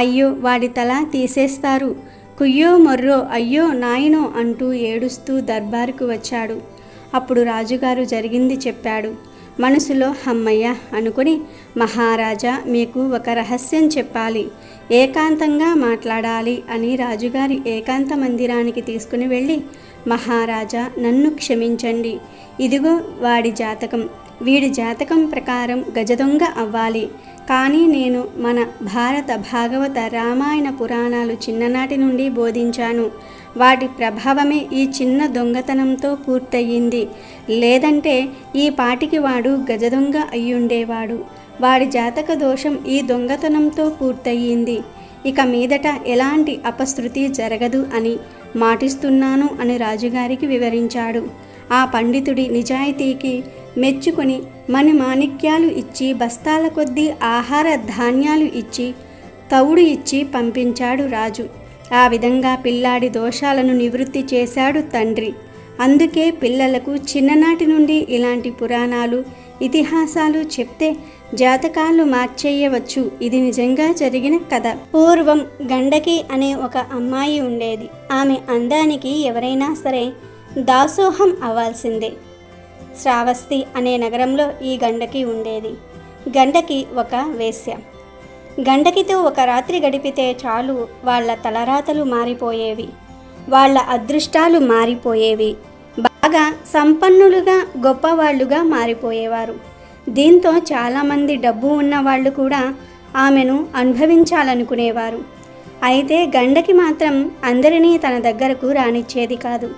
అయ్యో, వాడి తల తీసేస్తారు, కుయ్యో మొర్రో అయ్యో నాయనో అంటూ ఏడుస్తూ దర్బారుకు వచ్చాడు. అప్పుడు రాజుగారు జరిగింది చెప్పాడు. మనసులో హమ్మయ్య అనుకుని, మహారాజా మీకు ఒక రహస్యం చెప్పాలి, ఏకాంతంగా మాట్లాడాలి అని రాజుగారి ఏకాంత మందిరానికి తీసుకుని వెళ్ళి, మహారాజా నన్ను క్షమించండి, ఇదిగో వాడి జాతకం, వీడి జాతకం ప్రకారం గజదొంగ అవ్వాలి. కానీ నేను మన భారత భాగవత రామాయణ పురాణాలు చిన్ననాటి నుండి బోధించాను. వాటి ప్రభావమే ఈ చిన్న దొంగతనంతో పూర్తయింది. లేదంటే ఈ పాటికి వాడు గజదొంగ అయ్యుండేవాడు. వాడి జాతక దోషం ఈ దొంగతనంతో పూర్తయింది. ఇక మీదట ఎలాంటి అపశృతి జరగదు అని మాటిస్తున్నాను అని రాజుగారికి వివరించాడు. ఆ పండితుడి నిజాయితీకి మెచ్చుకొని మణిమాణిక్యాలు ఇచ్చి, బస్తాల కొద్దీ ఆహార ధాన్యాలు ఇచ్చి, తవుడు ఇచ్చి పంపించాడు రాజు. ఆ విధంగా పిల్లాడి దోషాలను నివృత్తి చేశాడు తండ్రి. అందుకే పిల్లలకు చిన్ననాటి నుండి ఇలాంటి పురాణాలు, ఇతిహాసాలు చెప్తే జాతకాలు మార్చేయవచ్చు. ఇది నిజంగా జరిగిన కథ. పూర్వం గండకి అనే ఒక అమ్మాయి ఉండేది. ఆమె అందానికి ఎవరైనా సరే దాసోహం అవ్వాల్సిందే. శ్రావస్తి అనే నగరంలో ఈ గండకి ఉండేది. గండకి ఒక వేశ్య. గండకితో ఒక రాత్రి గడిపితే చాలు వాళ్ళ తలరాతలు మారిపోయేవి, వాళ్ళ అదృష్టాలు మారిపోయేవి. బాగా సంపన్నులుగా గొప్పవాళ్లుగా మారిపోయేవారు. దీంతో చాలామంది డబ్బు ఉన్నవాళ్ళు కూడా ఆమెను అనుభవించాలనుకునేవారు. అయితే గండకి మాత్రం అందరినీ తన దగ్గరకు రానిచ్చేది కాదు.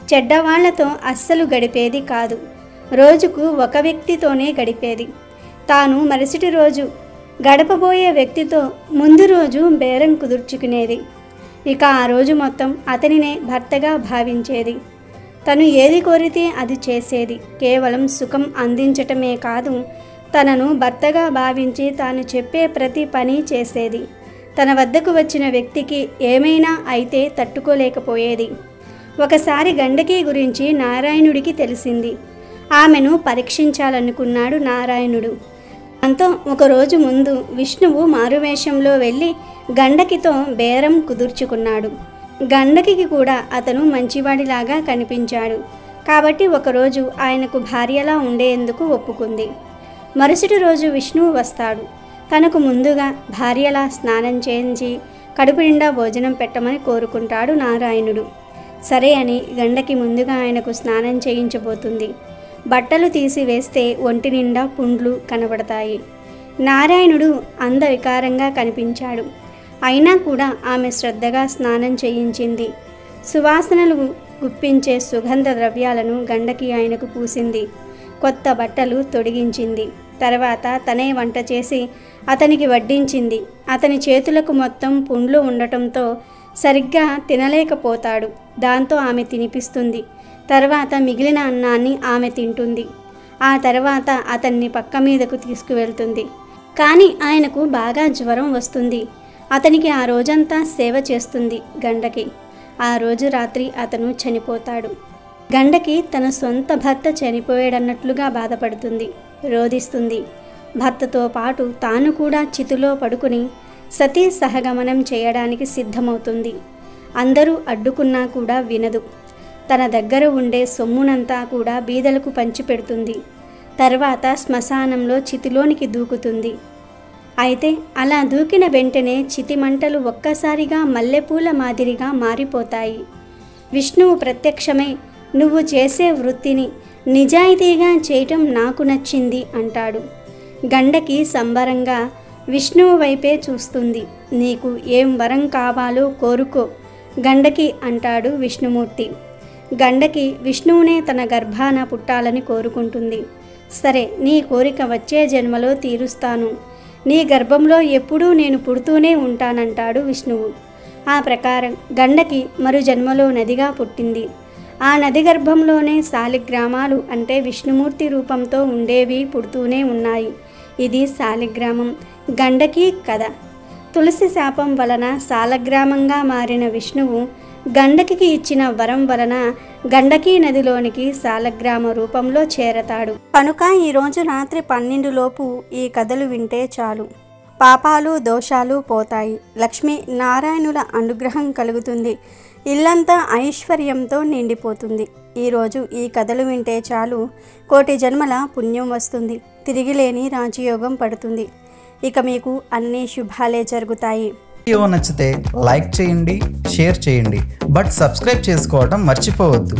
చెడ్డవాళ్లతో అస్సలు గడిపేది కాదు. రోజుకు ఒక వ్యక్తితోనే గడిపేది. తాను మరుసటి రోజు గడపబోయే వ్యక్తితో ముందు రోజు బేరం కుదుర్చుకునేది. ఇక ఆ రోజు మొత్తం అతనినే భర్తగా భావించేది. తను ఏది కోరితే అది చేసేది. కేవలం సుఖం అందించటమే కాదు, తనను భర్తగా భావించి తాను చెప్పే ప్రతి పని చేసేది. తన వద్దకు వచ్చిన వ్యక్తికి ఏమైనా అయితే తట్టుకోలేకపోయేది. ఒకసారి గండకి గురించి నారాయణుడికి తెలిసింది. ఆమెను పరీక్షించాలనుకున్నాడు నారాయణుడు. దాంతో ఒకరోజు ముందు విష్ణువు మారువేషంలో వెళ్ళి గండకితో బేరం కుదుర్చుకున్నాడు. గండకి కూడా అతను మంచివాడిలాగా కనిపించాడు. కాబట్టి ఒకరోజు ఆయనకు భార్యలా ఉండేందుకు ఒప్పుకుంది. మరుసటి రోజు విష్ణువు వస్తాడు. తనకు ముందుగా భార్యలా స్నానం చేయించి కడుపు నిండా భోజనం పెట్టమని కోరుకుంటాడు నారాయణుడు. సరే అని గండకి ముందుగా ఆయనకు స్నానం చేయించబోతుంది. బట్టలు తీసివేస్తే ఒంటి నిండా పుండ్లు కనబడతాయి. నారాయణుడు అందవికారంగా కనిపించాడు. అయినా కూడా ఆమె శ్రద్ధగా స్నానం చేయించింది. సువాసనలు గుప్పించే సుగంధ ద్రవ్యాలను గండకి ఆయనకు పూసింది. కొత్త బట్టలు తొడిగించింది. తర్వాత తనే వంట చేసి అతనికి వడ్డించింది. అతని చేతులకు మొత్తం పుండ్లు ఉండటంతో సరిగ్గా తినలేకపోతాడు. దాంతో ఆమె తినిపిస్తుంది. తర్వాత మిగిలిన అన్నాన్ని ఆమె తింటుంది. ఆ తర్వాత అతన్ని పక్క మీదకు తీసుకువెళ్తుంది. కానీ ఆయనకు బాగా జ్వరం వస్తుంది. అతనికి ఆ రోజంతా సేవ చేస్తుంది గండకి. ఆ రోజు రాత్రి అతను చనిపోతాడు. గండకి తన సొంత భర్త చనిపోయాడన్నట్లుగా బాధపడుతుంది, రోదిస్తుంది. భర్తతో పాటు తాను కూడా చితిలో పడుకుని సతీ సహగమనం చేయడానికి సిద్ధమవుతుంది. అందరూ అడ్డుకున్నా కూడా వినదు. తన దగ్గర ఉండే సొమ్మునంతా కూడా బీదలకు పంచిపెడుతుంది. తర్వాత శ్మశానంలో చితిలోనికి దూకుతుంది. అయితే అలా దూకిన వెంటనే చితి మంటలు ఒక్కసారిగా మల్లెపూల మాదిరిగా మారిపోతాయి. విష్ణువు ప్రత్యక్షమై, నువ్వు చేసే వృత్తిని నిజాయితీగా చేయటం నాకు నచ్చింది అంటాడు. గండకి సంబరంగా విష్ణువు వైపే చూస్తుంది. నీకు ఏం వరం కావాలో కోరుకో గండకి అంటాడు విష్ణుమూర్తి. గండకి విష్ణువునే తన గర్భాన పుట్టాలని కోరుకుంటుంది. సరే, నీ కోరిక వచ్చే జన్మలో తీరుస్తాను. నీ గర్భంలో ఎప్పుడూ నేను పుడుతూనే ఉంటానంటాడు విష్ణువు. ఆ ప్రకారం గండకి మరు జన్మలో నదిగా పుట్టింది. ఆ నది గర్భంలోనే శాలిగ్రామాలు అంటే విష్ణుమూర్తి రూపంతో ఉండేవి పుడుతూనే ఉన్నాయి. ఇది శాలిగ్రామం గండకి కథ. తులసి శాపం వలన శాలగ్రామంగా మారిన విష్ణువు గండకి ఇచ్చిన వరం వలన గండకీ నదిలోనికి శాలగ్రామ రూపంలో చేరతాడు. కనుక ఈరోజు రాత్రి 12 లోపు ఈ కథలు వింటే చాలు. పాపాలు దోషాలు పోతాయి. లక్ష్మీ నారాయణుల అనుగ్రహం కలుగుతుంది. ఇల్లంతా ఐశ్వర్యంతో నిండిపోతుంది. ఈరోజు ఈ కథలు వింటే చాలు కోటి జన్మల పుణ్యం వస్తుంది. తిరిగిలేని రాజయోగం పడుతుంది. ఇక మీకు అన్ని శుభాలే జరుగుతాయి. వీడియో నచ్చితే లైక్ చేయండి, షేర్ చేయండి, బట్ సబ్స్క్రైబ్ చేసుకోవడం మర్చిపోవద్దు.